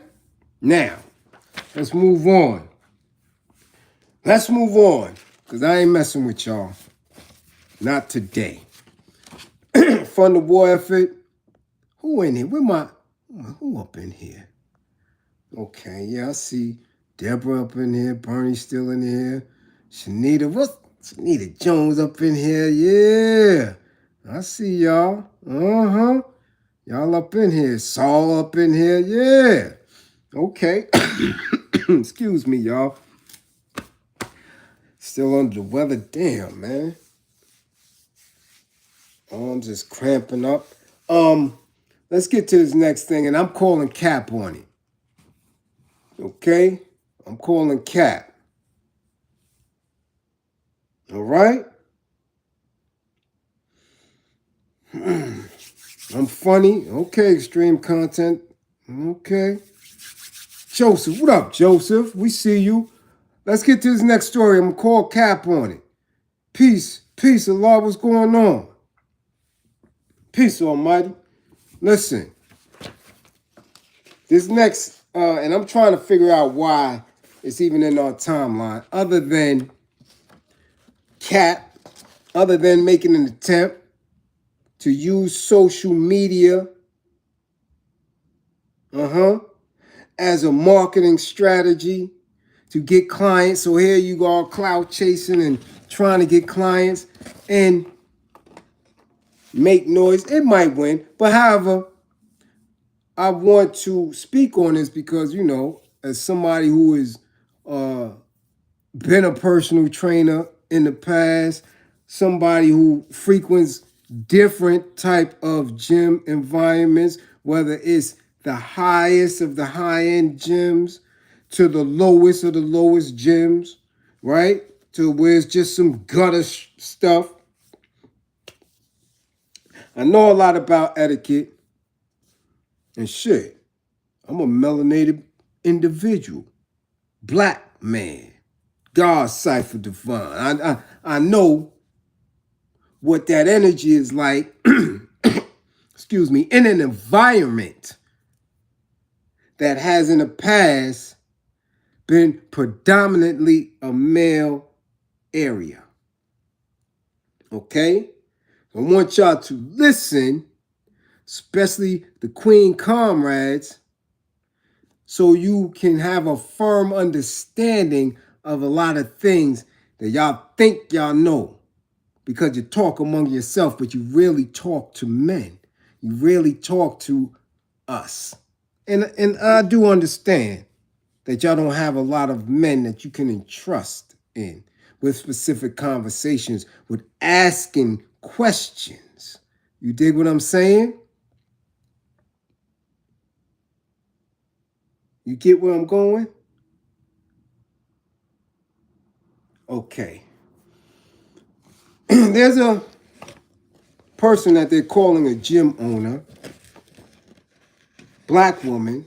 S1: Now, let's move on. Let's move on. Because I ain't messing with y'all. Not today. From the war effort. Who in here? Who up in here? Okay, yeah, I see Deborah up in here. Bernie still in here. Shanita Jones up in here. Yeah. I see y'all. Uh-huh. Y'all up in here. Saul up in here. Yeah. Okay. Excuse me, y'all. Still under the weather. Damn, man. Arms is cramping up. Let's get to this next thing, and I'm calling cap on it. Okay? I'm calling cap. All right? I'm funny. Okay, extreme content. Okay. Joseph, what up, Joseph? We see you. Let's get to this next story. I'm going to call cap on it. Peace. Peace, Allah. What's going on? Peace, Almighty. Listen. This next, and I'm trying to figure out why it's even in our timeline, other than cap, other than making an attempt to use social media as a marketing strategy to get clients. So here you go, clout chasing and trying to get clients and make noise. It might win. But however, I want to speak on this because, you know, as somebody who has been a personal trainer in the past, somebody who frequents different type of gym environments, whether it's the highest of the high-end gyms to the lowest of the lowest gyms, right? To where it's just some gutter stuff. I know a lot about etiquette and shit. I'm a melanated individual, black man, God cipher divine. I know what that energy is like, excuse me, in an environment that has in the past been predominantly a male area. Okay? I want y'all to listen, especially the queen comrades, so you can have a firm understanding of a lot of things that y'all think y'all know because you talk among yourself, but you really talk to men. You really talk to us. And I do understand that y'all don't have a lot of men that you can entrust in with specific conversations, with asking questions. You dig what I'm saying? You get where I'm going? Okay. There's a person that they're calling a gym owner, Blackwoman,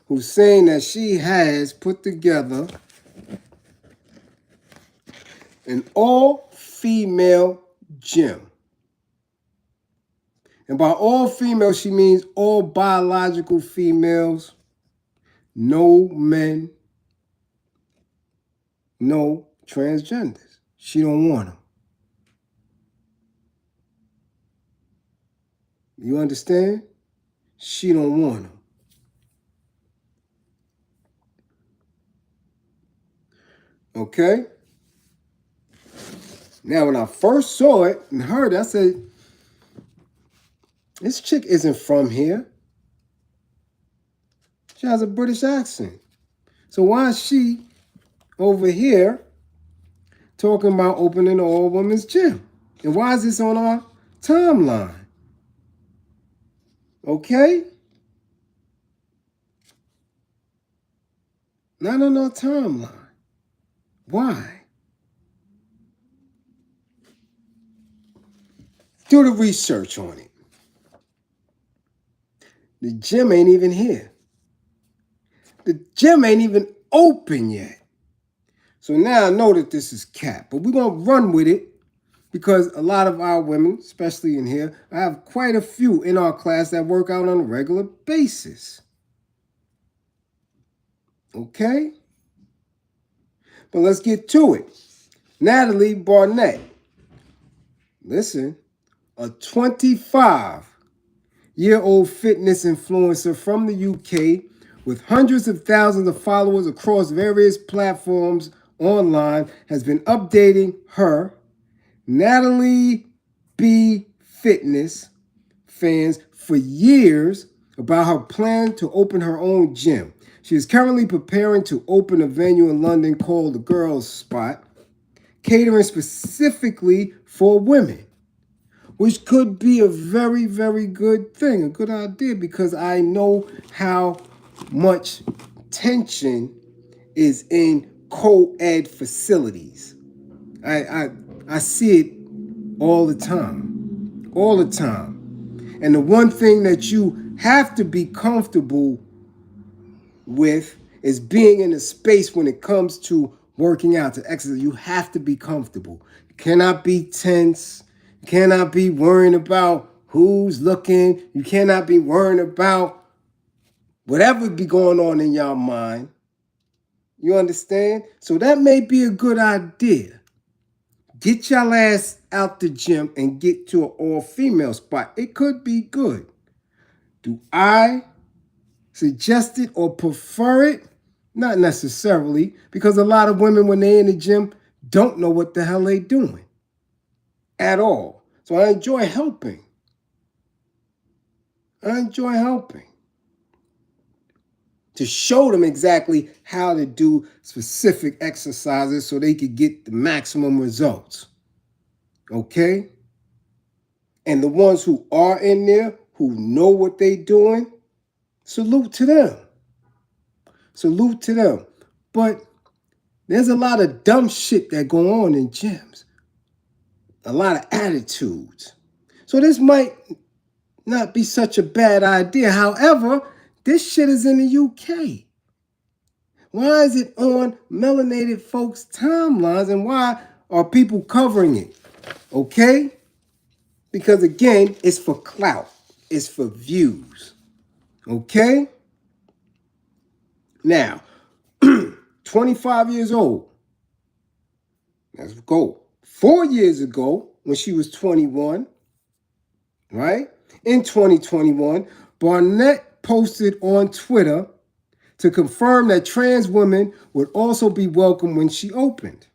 S1: who's saying that she has put together an all-female gym. And by all female, she means all biological females, no men, no transgenders. She don't want them. You understand? She don't want them. Okay? Now, when I first saw it and heard it, I said, this chick isn't from here. She has a British accent. So why is she over here talking about opening an all-women's gym? And why is this on our timeline? Okay? Not on our timeline. Why? Do the research on it. The gym ain't even here. The gym ain't even open yet. So now I know that this is cap, but we're going to run with it because a lot of our women, especially in here, I have quite a few in our class that work out on a regular basis. Okay? But let's get to it. Natalie Barnett. Listen, a 25-year-old fitness influencer from the UK with hundreds of thousands of followers across various platforms online has been updating her Natalie B Fitness fans for years about her plan to open her own gym. She is currently preparing to open a venue in London called the Girls Spot, catering specifically for women, which could be a very, very good thing, a good idea, because I know how much tension is in co-ed facilities. I see it all the time, all the time. And the one thing that you have to be comfortable with is being in a space when it comes to working out, to exercise. You have to be comfortable. You cannot be tense. You cannot be worrying about who's looking. You cannot be worrying about whatever be going on in your mind. You understand? So that may be a good idea. Get y'all ass out the gym and get to an all-female spot. It could be good. Do I suggest it or prefer it? Not necessarily, because a lot of women, when they're in the gym, don't know what the hell they're doing at all. So I enjoy helping. To show them exactly how to do specific exercises so they could get the maximum results. Okay? And the ones who are in there, who know what they're doing, salute to them. Salute to them. But there's a lot of dumb shit that go on in gyms. A lot of attitudes. So this might not be such a bad idea. However, this shit is in the UK. Why is it on melanated folks' timelines and why are people covering it? Okay? Because again, it's for clout. It's for views. Okay? Now, 25 years old. Let's go. 4 years ago, when she was 21, right? In 2021, Barnett posted on Twitter to confirm that trans women would also be welcome when she opened.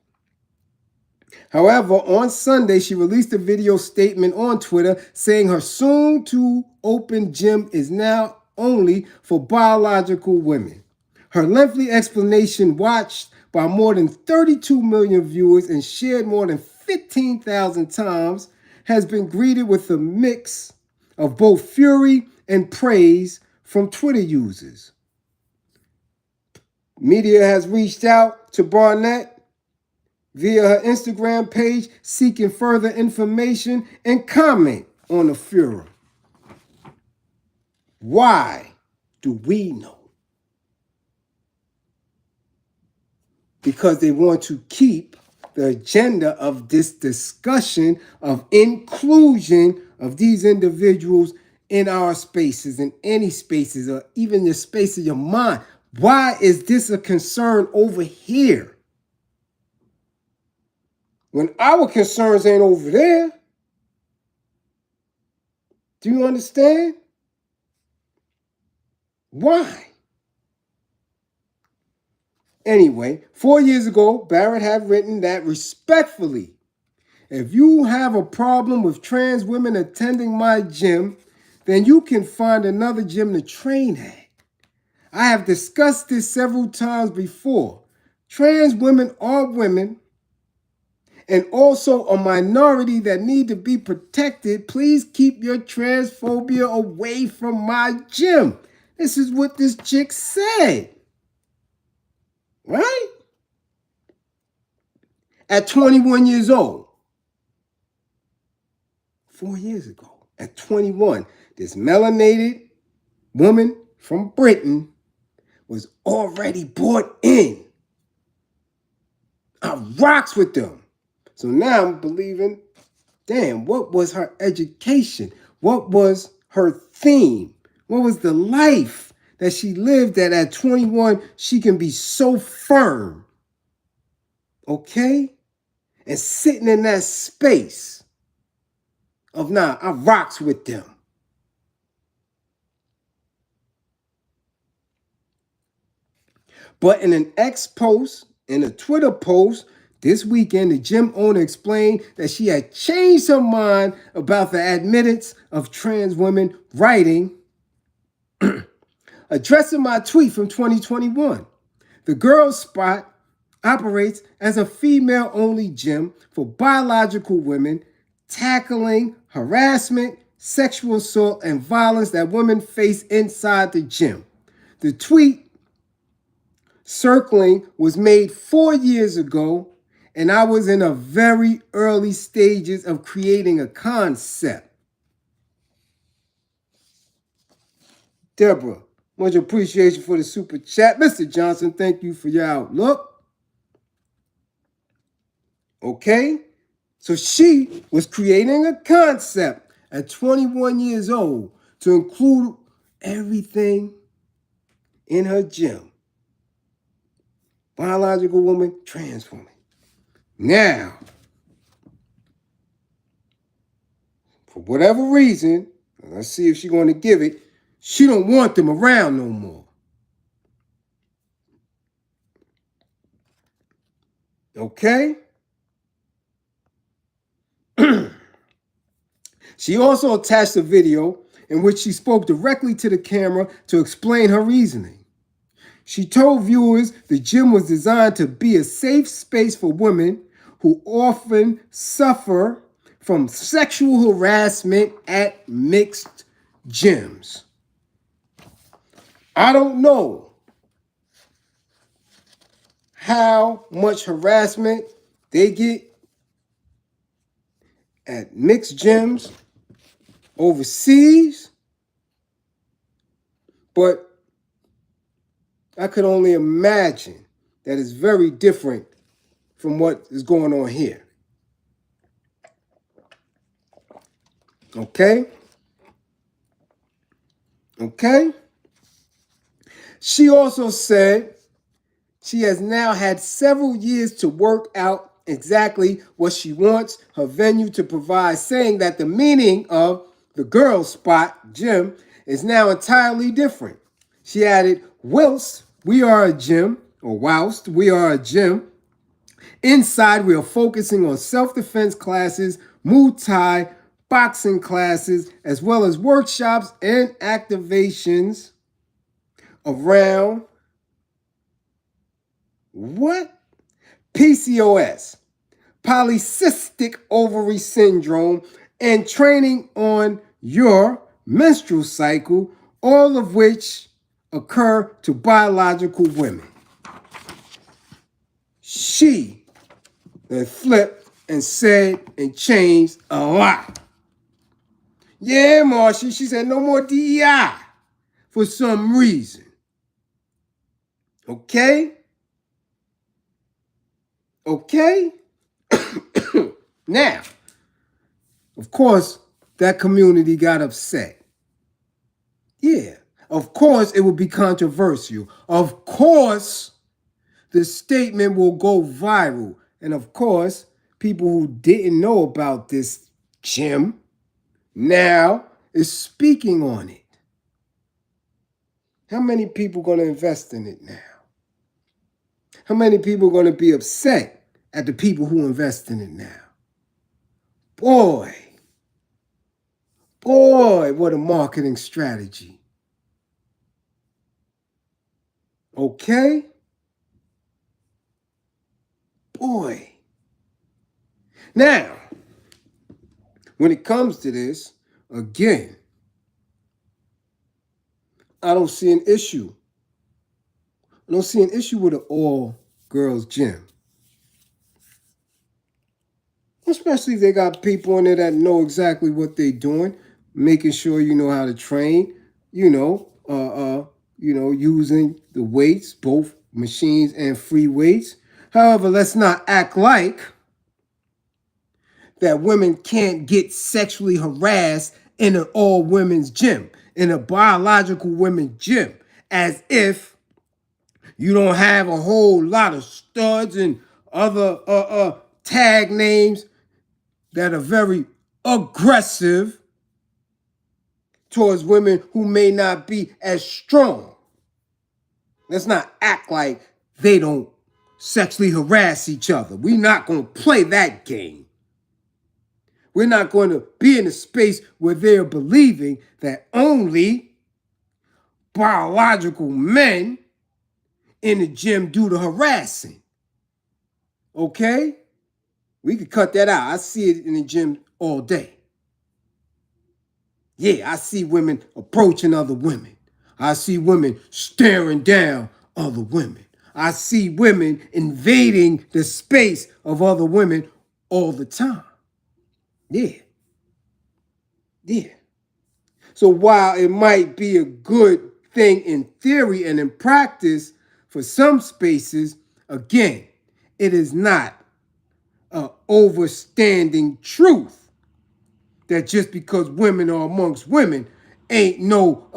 S1: However, on Sunday, she released a video statement on Twitter saying her soon-to-open gym is now only for biological women. Her lengthy explanation, watched by more than 32 million viewers and shared more than 15,000 times, has been greeted with a mix of both fury and praise from Twitter users. Media has reached out to Barnett via her Instagram page seeking further information and comment on the furor. Why do we know? Because they want to keep the agenda of this discussion of inclusion of these individuals in our spaces, in any spaces, or even the space of your mind. Why is this a concern over here? When our concerns ain't over there. Do you understand? Why? Anyway, 4 years ago, Barrett had written that respectfully, if you have a problem with trans women attending my gym, then you can find another gym to train at. I have discussed this several times before. Trans women are women and also a minority that need to be protected. Please keep your transphobia away from my gym. This is what this chick said. Right? At 21 years old. 4 years ago. At 21, this melanated woman from Britain was already bought in. I rocks with them. So now I'm believing, damn, what was her education? What was her theme? What was the life that she lived that at 21 she can be so firm? Okay? And sitting in that space of, nah, I rocks with them. But in an X post, in a Twitter post this weekend, the gym owner explained that she had changed her mind about the admittance of trans women, writing, addressing my tweet from 2021. The Girls Spot operates as a female-only gym for biological women, tackling harassment, sexual assault, and violence that women face inside the gym. The tweet circling was made 4 years ago, and I was in a very early stages of creating a concept. Deborah, much appreciation for the super chat. Mr. Johnson, thank you for your outlook. Okay? So she was creating a concept at 21 years old to include everything in her gym. Biological woman, trans woman. Now, for whatever reason, let's see if she's going to give it, she don't want them around no more. Okay? She also attached a video in which she spoke directly to the camera to explain her reasoning. She told viewers the gym was designed to be a safe space for women who often suffer from sexual harassment at mixed gyms. I don't know how much harassment they get at mixed gyms overseas, but I could only imagine that it's very different from what is going on here. Okay? Okay? She also said she has now had several years to work out exactly what she wants her venue to provide, saying that the meaning of the girls' spot gym is now entirely different. She added, whilst we are a gym, inside we are focusing on self-defense classes, Muay Thai, boxing classes, as well as workshops and activations around what? PCOS, polycystic ovary syndrome, and training on your menstrual cycle, all of which occur to biological women. She then flipped and said and changed a lot. Yeah, Marcia, she said no more DEI for some reason. Okay? Okay? Now, of course, that community got upset. Yeah. Of course, it will be controversial. Of course, the statement will go viral. And of course, people who didn't know about this gym now is speaking on it. How many people going to invest in it now? How many people are going to be upset at the people who invest in it now? Boy, what a marketing strategy. Okay? Boy. Now, when it comes to this, again, I don't see an issue. I don't see an issue with an all-girls gym. Especially if they got people in there that know exactly what they're doing, making sure you know how to train, using the weights, both machines and free weights. However, let's not act like that women can't get sexually harassed in an all-women's gym, in a biological women's gym, as if you don't have a whole lot of studs and other tag names that are very aggressive towards women who may not be as strong. Let's not act like they don't sexually harass each other. We're not going to play that game. We're not going to be in a space where they're believing that only biological men in the gym do the harassing. Okay? We could cut that out. I see it in the gym all day. Yeah, I see women approaching other women. I see women staring down other women. I see women invading the space of other women all the time. Yeah. Yeah. So while it might be a good thing in theory and in practice for some spaces, again, it is not an overstanding truth that just because women are amongst women, ain't no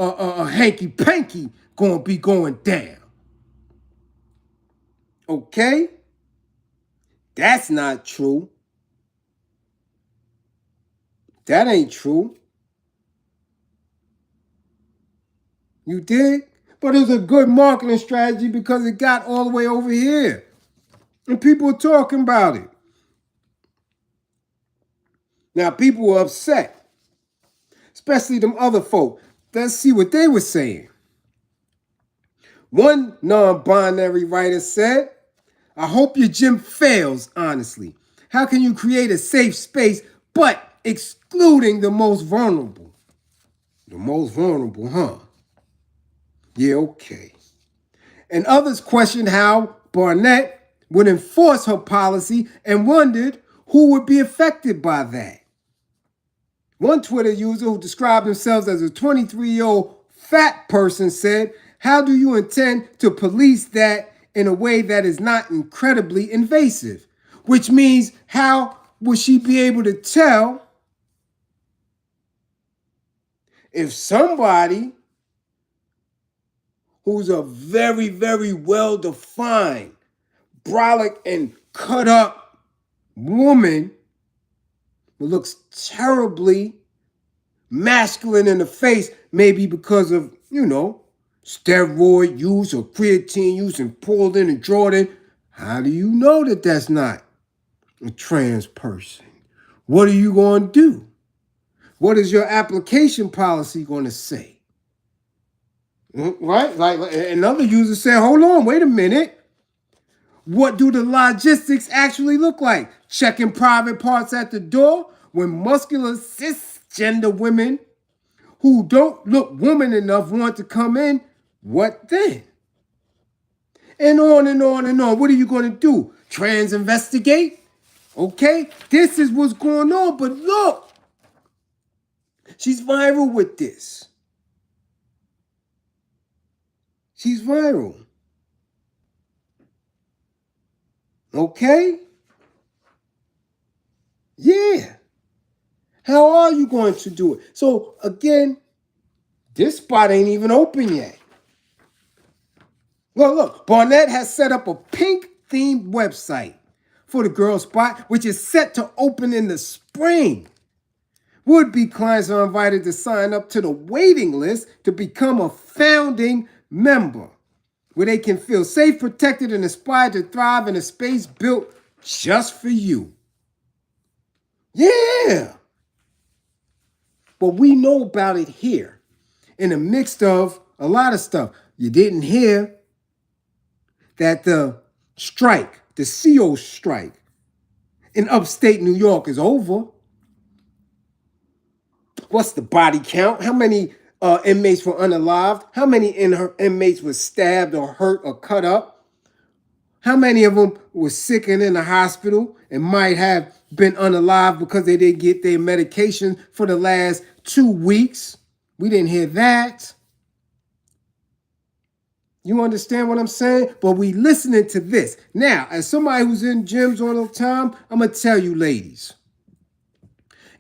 S1: hanky-panky gonna be going down. Okay? That's not true. That ain't true. You dig? But it was a good marketing strategy because it got all the way over here. And people were talking about it. Now, people were upset, especially them other folk. Let's see what they were saying. One non-binary writer said, I hope your gym fails, honestly. How can you create a safe space but excluding the most vulnerable? The most vulnerable, huh? Yeah, okay. And others questioned how Barnett would enforce her policy and wondered who would be affected by that. One Twitter user who described themselves as a 23-year-old fat person said, how do you intend to police that in a way that is not incredibly invasive? Which means, how will she be able to tell If somebody who's a very, very well-defined, brolic and cut up woman who looks terribly masculine in the face, maybe because of, steroid use or creatine use and pulled in and Jordan, how do you know that that's not a trans person? What are you going to do? What is your application policy going to say? Right? Like another user said, hold on, wait a minute. What do the logistics actually look like? Checking private parts at the door when muscular cisgender women who don't look woman enough want to come in? What then? And on and on and on. What are you going to do? Trans investigate? Okay, this is what's going on. But look, she's viral with this. She's viral. Okay? Yeah. How are you going to do it? So again, this spot ain't even open yet. Well, look, Barnett has set up a pink-themed website for the girl spot, which is set to open in the spring. Would-be clients are invited to sign up to the waiting list to become a founding member, where they can feel safe, protected, and inspired to thrive in a space built just for you. Yeah. But we know about it here in a mix of a lot of stuff. You didn't hear that the strike, the CO strike in upstate New York is over. What's the body count? How many inmates were unalived? How many inmates were stabbed or hurt or cut up? How many of them were sick and in the hospital and might have been unalived because they didn't get their medication for the last 2 weeks? We didn't hear that. You understand what I'm saying? But we listening to this. Now, as somebody who's in gyms all the time, I'm going to tell you, ladies,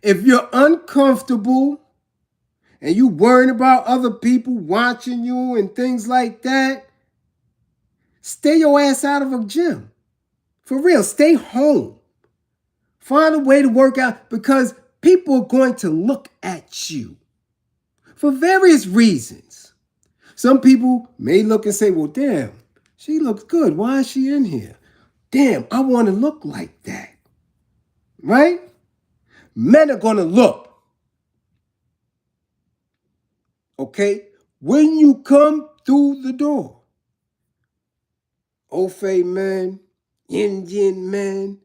S1: if you're uncomfortable and you worrying about other people watching you and things like that, stay your ass out of a gym. For real, stay home. Find a way to work out because people are going to look at you for various reasons. Some people may look and say, well, damn, she looks good. Why is she in here? Damn, I want to look like that. Right? Men are going to look. Okay? When you come through the door, Ofe men, Indian men,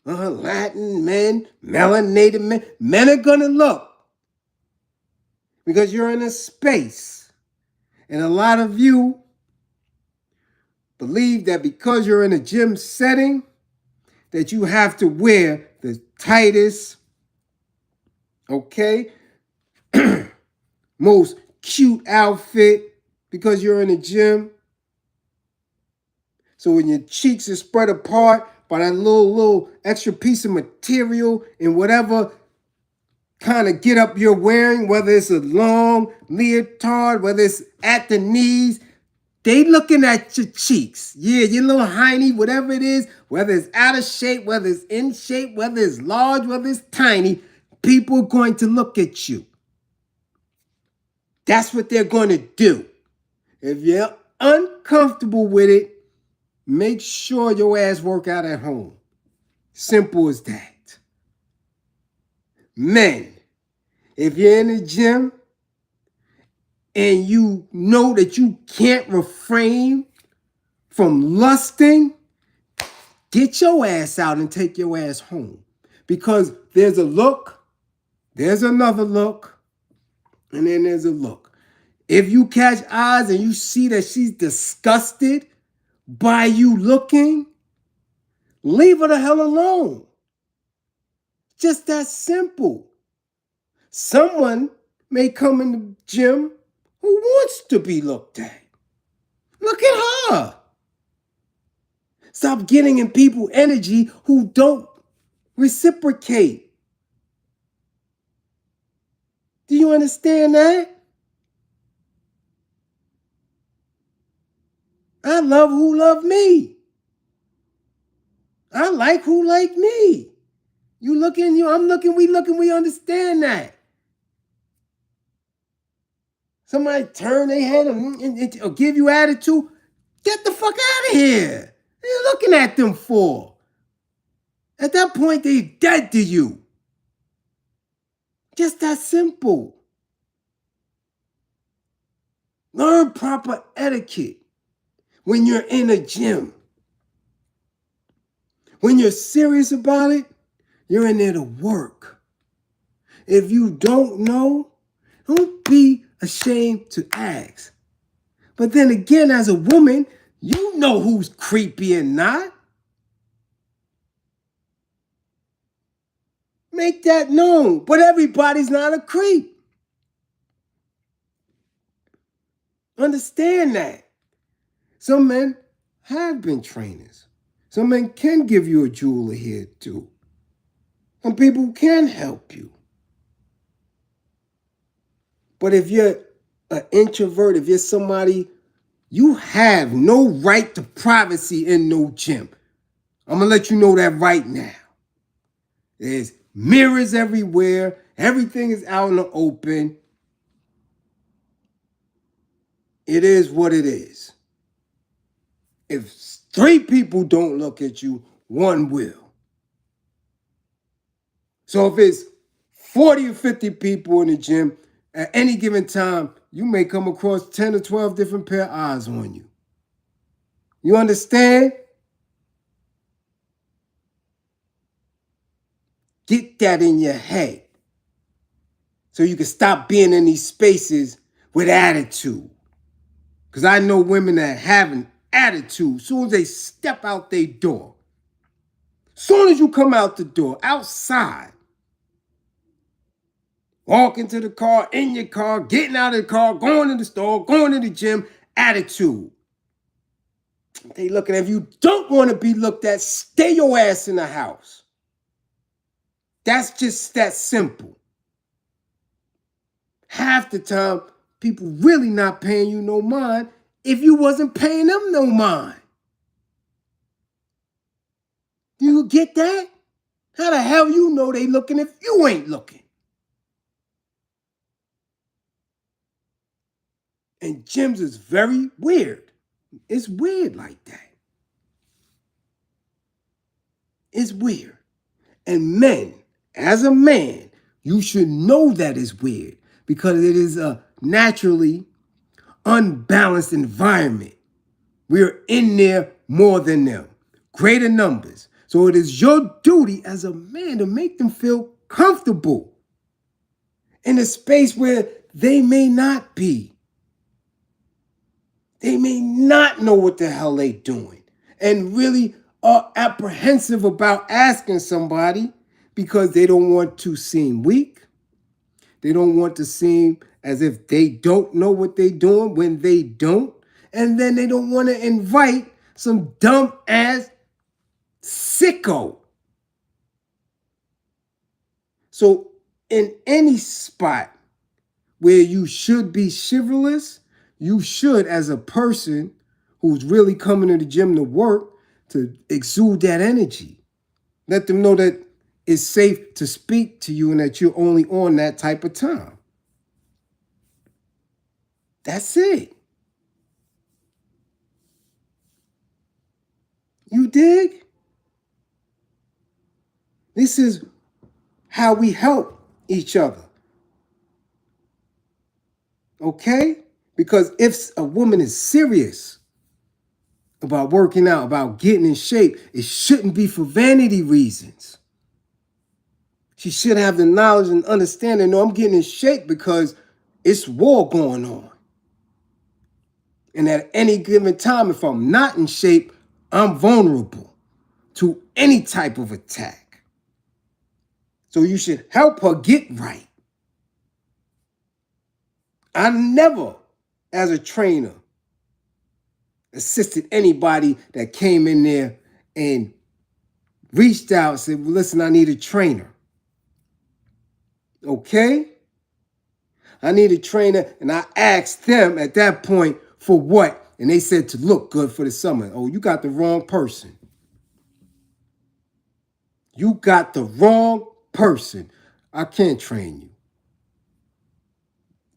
S1: Latin men, melanated men, men are going to look. Because you're in a space. And a lot of you believe that because you're in a gym setting, that you have to wear the tightest, okay, most cute outfit because you're in a gym. So when your cheeks are spread apart by that little extra piece of material in whatever kind of get up you're wearing, whether it's a long leotard, whether it's at the knees, they looking at your cheeks. Yeah, your little hiney, whatever it is, whether it's out of shape, whether it's in shape, whether it's large, whether it's tiny, people are going to look at you. That's what they're going to do. If you're uncomfortable with it, make sure your ass work out at home. Simple as that. Men, if you're in the gym and you know that you can't refrain from lusting, get your ass out and take your ass home. Because there's a look, there's another look, and then there's a look. If you catch eyes and you see that she's disgusted by you looking, leave her the hell alone. Just that simple. Someone may come in the gym who wants to be looked at. Look at her. Stop getting in people's energy who don't reciprocate. Do you you understand that? I love who love me. I like who like me. You looking, I'm looking, we understand that. Somebody turn their head or give you attitude, get the fuck out of here. What are you looking at them for? At that point, they dead to you. Just that simple. Learn proper etiquette when you're in a gym. When you're serious about it, you're in there to work. If you don't know, don't be ashamed to ask. But then again, as a woman, you know who's creepy and not. Make that known. But everybody's not a creep. Understand that. Some men have been trainers. Some men can give you a jeweler here too. Some people can help you. But if you're an introvert, if you're somebody, you have no right to privacy in no gym. I'm going to let you know that right now. There's mirrors everywhere. Everything is out in the open. It is what it is. If 3 people don't look at you, 1 will. So if it's 40 or 50 people in the gym, at any given time, you may come across 10 or 12 different pair of eyes on you. You understand? Get that in your head so you can stop being in these spaces with attitude. Because I know women that have an attitude. As soon as they step out their door, as soon as you come out the door, outside, walk into the car, in your car, getting out of the car, going to the store, going to the gym, attitude. They looking at, if you don't want to be looked at, stay your ass in the house. That's just that simple. Half the time, people really not paying you no mind if you wasn't paying them no mind. Do you get that? How the hell you know they looking if you ain't looking? And gyms is very weird. It's weird like that. It's weird. And men, as a man, you should know that it's weird because it is a naturally unbalanced environment. We're in there more than them, greater numbers. So it is your duty as a man to make them feel comfortable in a space where they may not be. They may not know what the hell they doing and really are apprehensive about asking somebody because they don't want to seem weak. They don't want to seem as if they don't know what they're doing when they don't. And then they don't want to invite some dumb ass sicko. So in any spot where you should be chivalrous, you should, as a person who's really coming to the gym to work, to exude that energy. Let them know that it's safe to speak to you and that you're only on that type of time. That's it. You dig? This is how we help each other. Okay? Because if a woman is serious about working out, about getting in shape, it shouldn't be for vanity reasons. She should have the knowledge and understanding, no, I'm getting in shape because it's war going on. And at any given time, if I'm not in shape, I'm vulnerable to any type of attack. So you should help her get right. I never, as a trainer, assisted anybody that came in there and reached out and said, well, listen, I need a trainer. Okay? I need a trainer, and I asked them at that point for what? And they said to look good for the summer. Oh, you got the wrong person. You got the wrong person. I can't train you.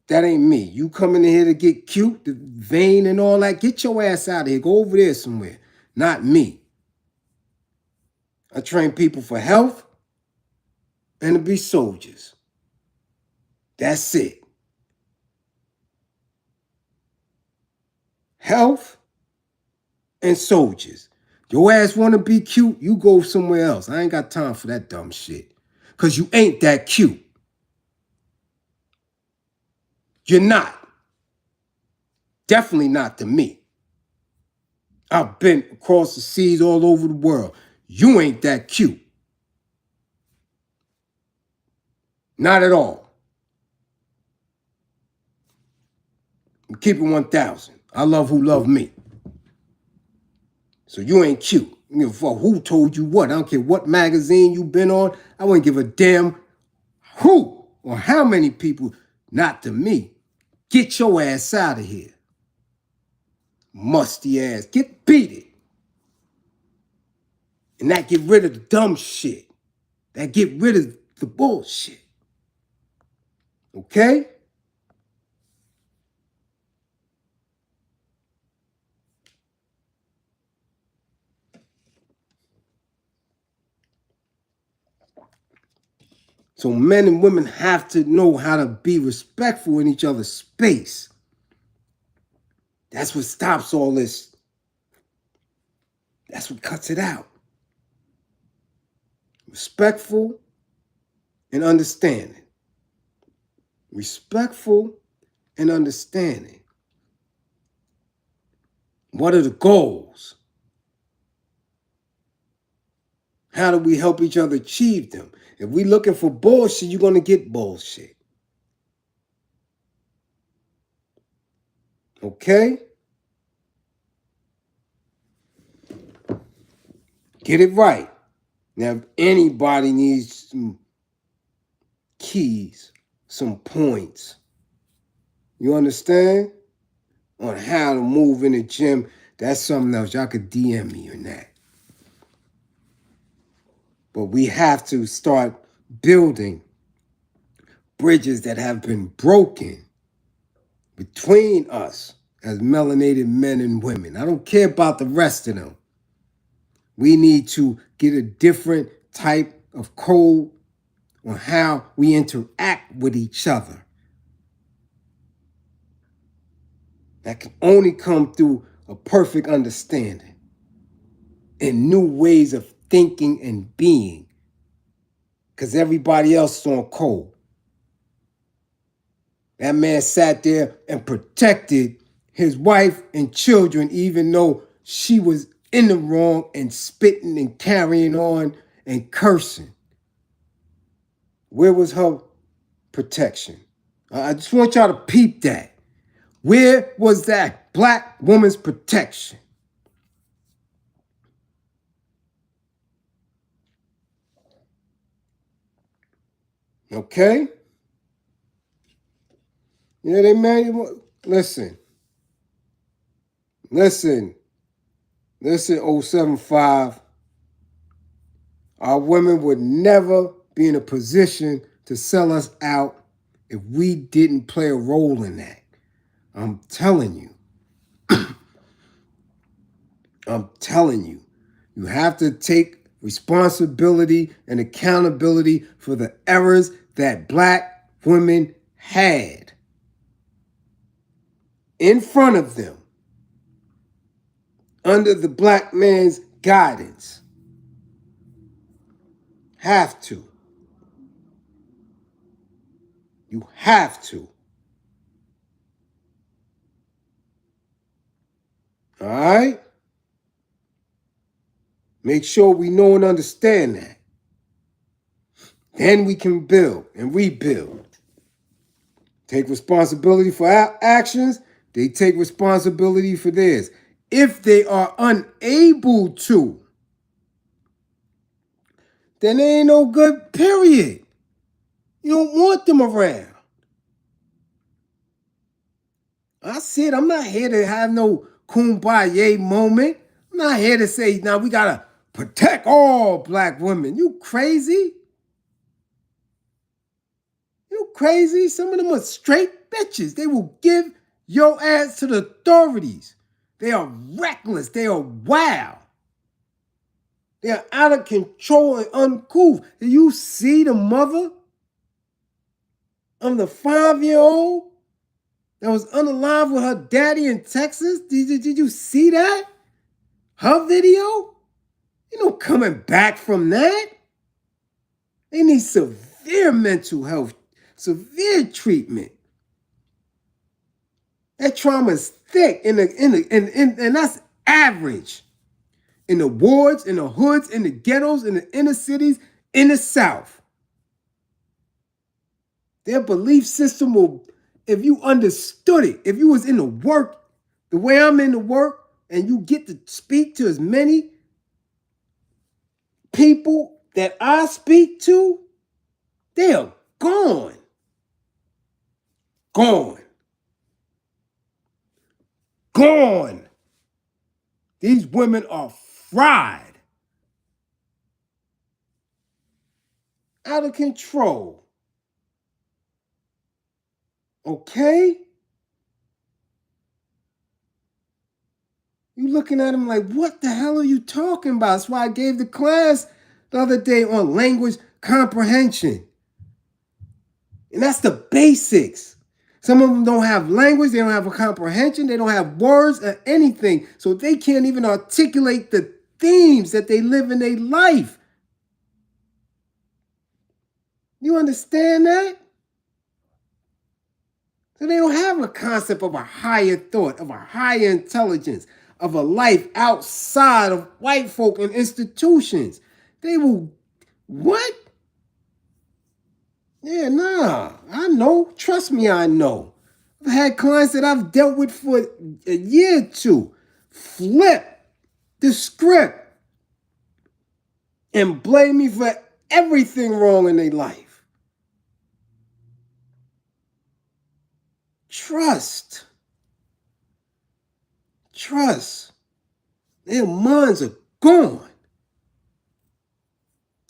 S1: That ain't me. You coming in here to get cute, the vain and all that. Get your ass out of here. Go over there somewhere. Not me. I train people for health and to be soldiers. That's it. Health and soldiers. Your ass want to be cute, you go somewhere else. I ain't got time for that dumb shit. Because you ain't that cute. You're not. Definitely not to me. I've been across the seas all over the world. You ain't that cute. Not at all. Keep it 1,000. I love who love me. So you ain't cute. I don't give a fuck who told you what. I don't care what magazine you been on. I wouldn't give a damn who or how many people. Not to me. Get your ass out of here. Musty ass. Beat it. And that get rid of the dumb shit. That get rid of the bullshit. Okay? So men and women have to know how to be respectful in each other's space. That's what stops all this. That's what cuts it out. Respectful and understanding. Respectful and understanding. What are the goals? How do we help each other achieve them? If we looking for bullshit, you're going to get bullshit. Okay? Get it right. Now, if anybody needs some keys, some points, you understand? On how to move in the gym, that's something else. Y'all could DM me on that. But we have to start building bridges that have been broken between us as melanated men and women. I don't care about the rest of them. We need to get a different type of code on how we interact with each other. That can only come through a perfect understanding and new ways of thinking and being. Because everybody else is on code. That man sat there and protected his wife and children, even though she was in the wrong and spitting and carrying on and cursing. Where was her protection? I just want y'all to peep that. Where was that black woman's protection? Okay? Yeah, they married. Listen, 075. Our women would never be in a position to sell us out if we didn't play a role in that. I'm telling you. I'm telling you. You have to take responsibility and accountability for the errors that black women had in front of them under the black man's guidance. Have to. You have to. All right? Make sure we know and understand that. Then we can build and rebuild. Take responsibility for our actions. They take responsibility for theirs. If they are unable to, then they ain't no good, period. You don't want them around. see it. I'm not here to have no kumbaya moment. I'm not here to say, now we got to protect all black women. You crazy? You crazy? Some of them are straight bitches. They will give your ass to the authorities. They are reckless. They are wild. They are out of control and uncouth. Do you see the mother of the 5-year-old that was unalive with her daddy in Texas? Did you see that? Her video? You know, coming back from that? They need severe mental health, severe treatment. That trauma is thick, and that's average. In the wards, in the hoods, in the ghettos, in the inner cities, in the South. Their belief system will, if you understood it, if you was in the work, the way I'm in the work, and you get to speak to as many people that I speak to, they are gone. Gone. Gone. These women are fried. Out of control. Okay? You looking at them like, what the hell are you talking about? That's why I gave the class the other day on language comprehension. And that's the basics. Some of them don't have language, they don't have a comprehension, they don't have words or anything. So they can't even articulate the themes that they live in their life. You understand that? So they don't have a concept of a higher thought, of a higher intelligence, of a life outside of white folk and institutions. They will, what? Yeah, nah, I know. Trust me, I know. I've had clients that I've dealt with for a year or two flip the script and blame me for everything wrong in their life. Trust. Trust. Their minds are gone.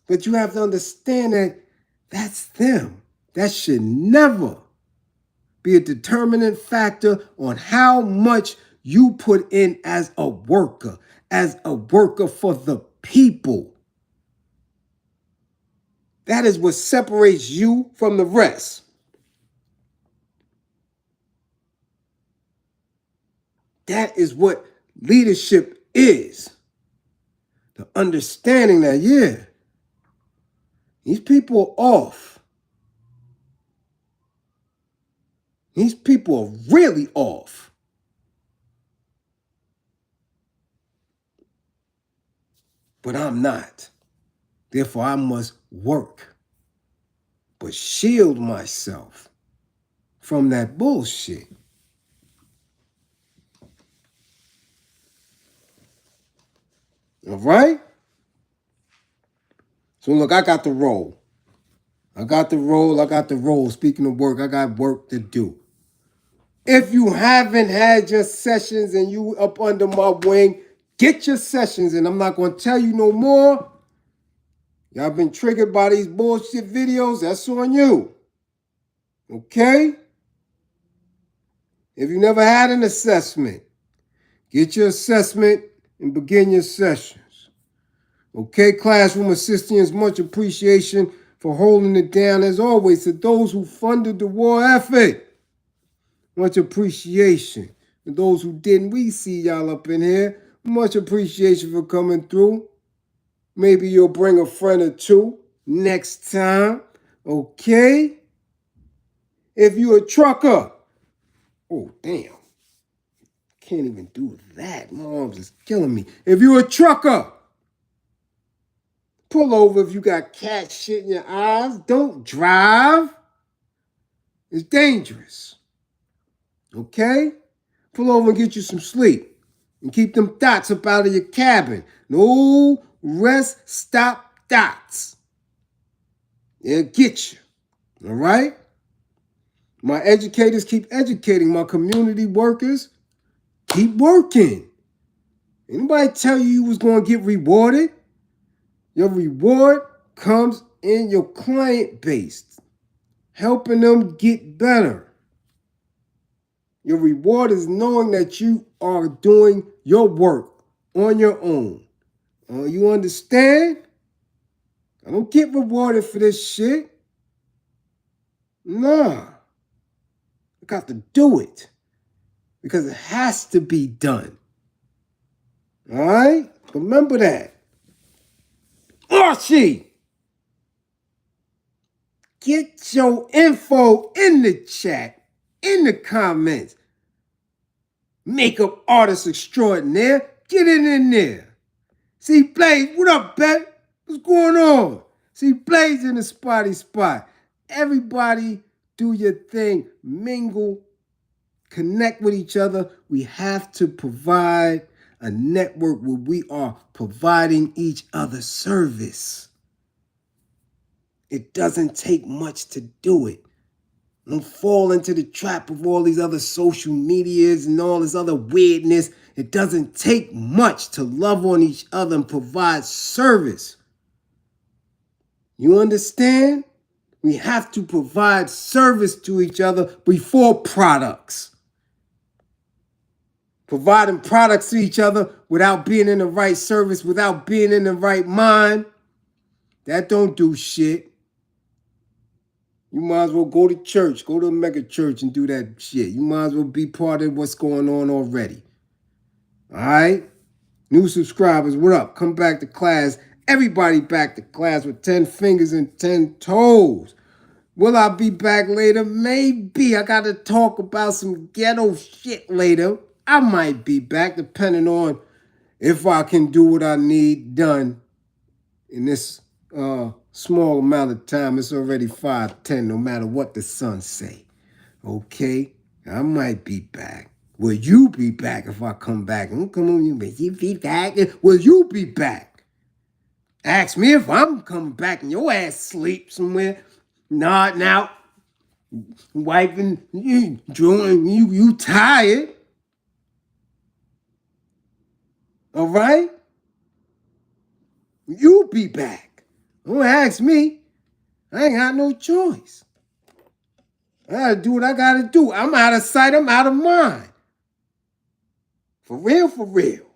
S1: But you have to understand that that's them. That should never be a determinant factor on how much you put in as a worker for the people. That is what separates you from the rest. That is what leadership is. The understanding that, yeah, these people are off. These people are really off. But I'm not. Therefore, I must work, but shield myself from that bullshit. All right? So look, I got the role. Speaking of work, I got work to do. If you haven't had your sessions and you up under my wing, get your sessions, and I'm not going to tell you no more. Y'all been triggered by these bullshit videos, that's on you. Okay? If you never had an assessment, get your assessment and begin your sessions. Okay, classroom assistants, much appreciation for holding it down. As always, to those who funded the war effort, much appreciation. To those who didn't, we see y'all up in here. Much appreciation for coming through. Maybe you'll bring a friend or two next time. Okay? If you're a trucker, oh, damn. Can't even do that. My arms is killing me. If you're a trucker, pull over if you got cat shit in your eyes. Don't drive. It's dangerous. Okay? Pull over and get you some sleep. And keep them thoughts up out of your cabin. No rest stop thoughts. They'll get you. All right? My educators keep educating. My community workers keep working. Anybody tell you was going to get rewarded? Your reward comes in your client base, helping them get better. Your reward is knowing that you are doing your work on your own. You understand? I don't get rewarded for this shit. Nah. I got to do it because it has to be done. All right? Remember that. Archie, get your info in the chat, in the comments. Makeup artist extraordinaire, get it in there. See, Blaze, what up, Bet? What's going on? See, Blaze in the spotty spot. Everybody do your thing. Mingle, connect with each other. We have to provide a network where we are providing each other service. It doesn't take much to do it. Don't fall into the trap of all these other social medias and all this other weirdness. It doesn't take much to love on each other and provide service. You understand? We have to provide service to each other before products. Providing products to each other without being in the right service, without being in the right mind, that don't do shit. You might as well go to church, go to a mega church and do that shit. You might as well be part of what's going on already. All right? New subscribers, what up? Come back to class. Everybody back to class with 10 fingers and 10 toes. Will I be back later? Maybe. I got to talk about some ghetto shit later. I might be back depending on if I can do what I need done in this small amount of time. It's already 5:10, no matter what the sun say. Okay? I might be back. Will you be back if I come back? Come on, will you be back? Will you be back? Ask me if I'm coming back and your ass sleep somewhere. Nodding out, wiping, drawing, you tired. All right? You be back. Don't ask me. I ain't got no choice. I gotta do what I gotta do. I'm out of sight, I'm out of mind. For real, for real.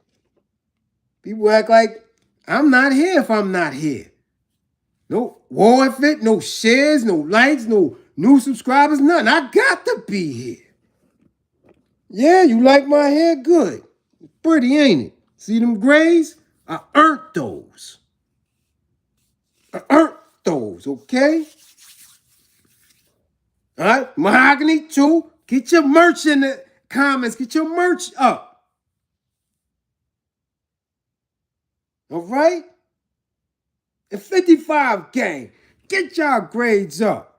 S1: People act like I'm not here if I'm not here. No war effort, no shares, no likes, no new subscribers, nothing. I got to be here. Yeah, you like my hair? Good. Pretty, ain't it? See them grays? I earned those. Okay? All right? Mahogany, too. Get your merch in the comments. Get your merch up. All right? And 55 gang, get y'all grades up.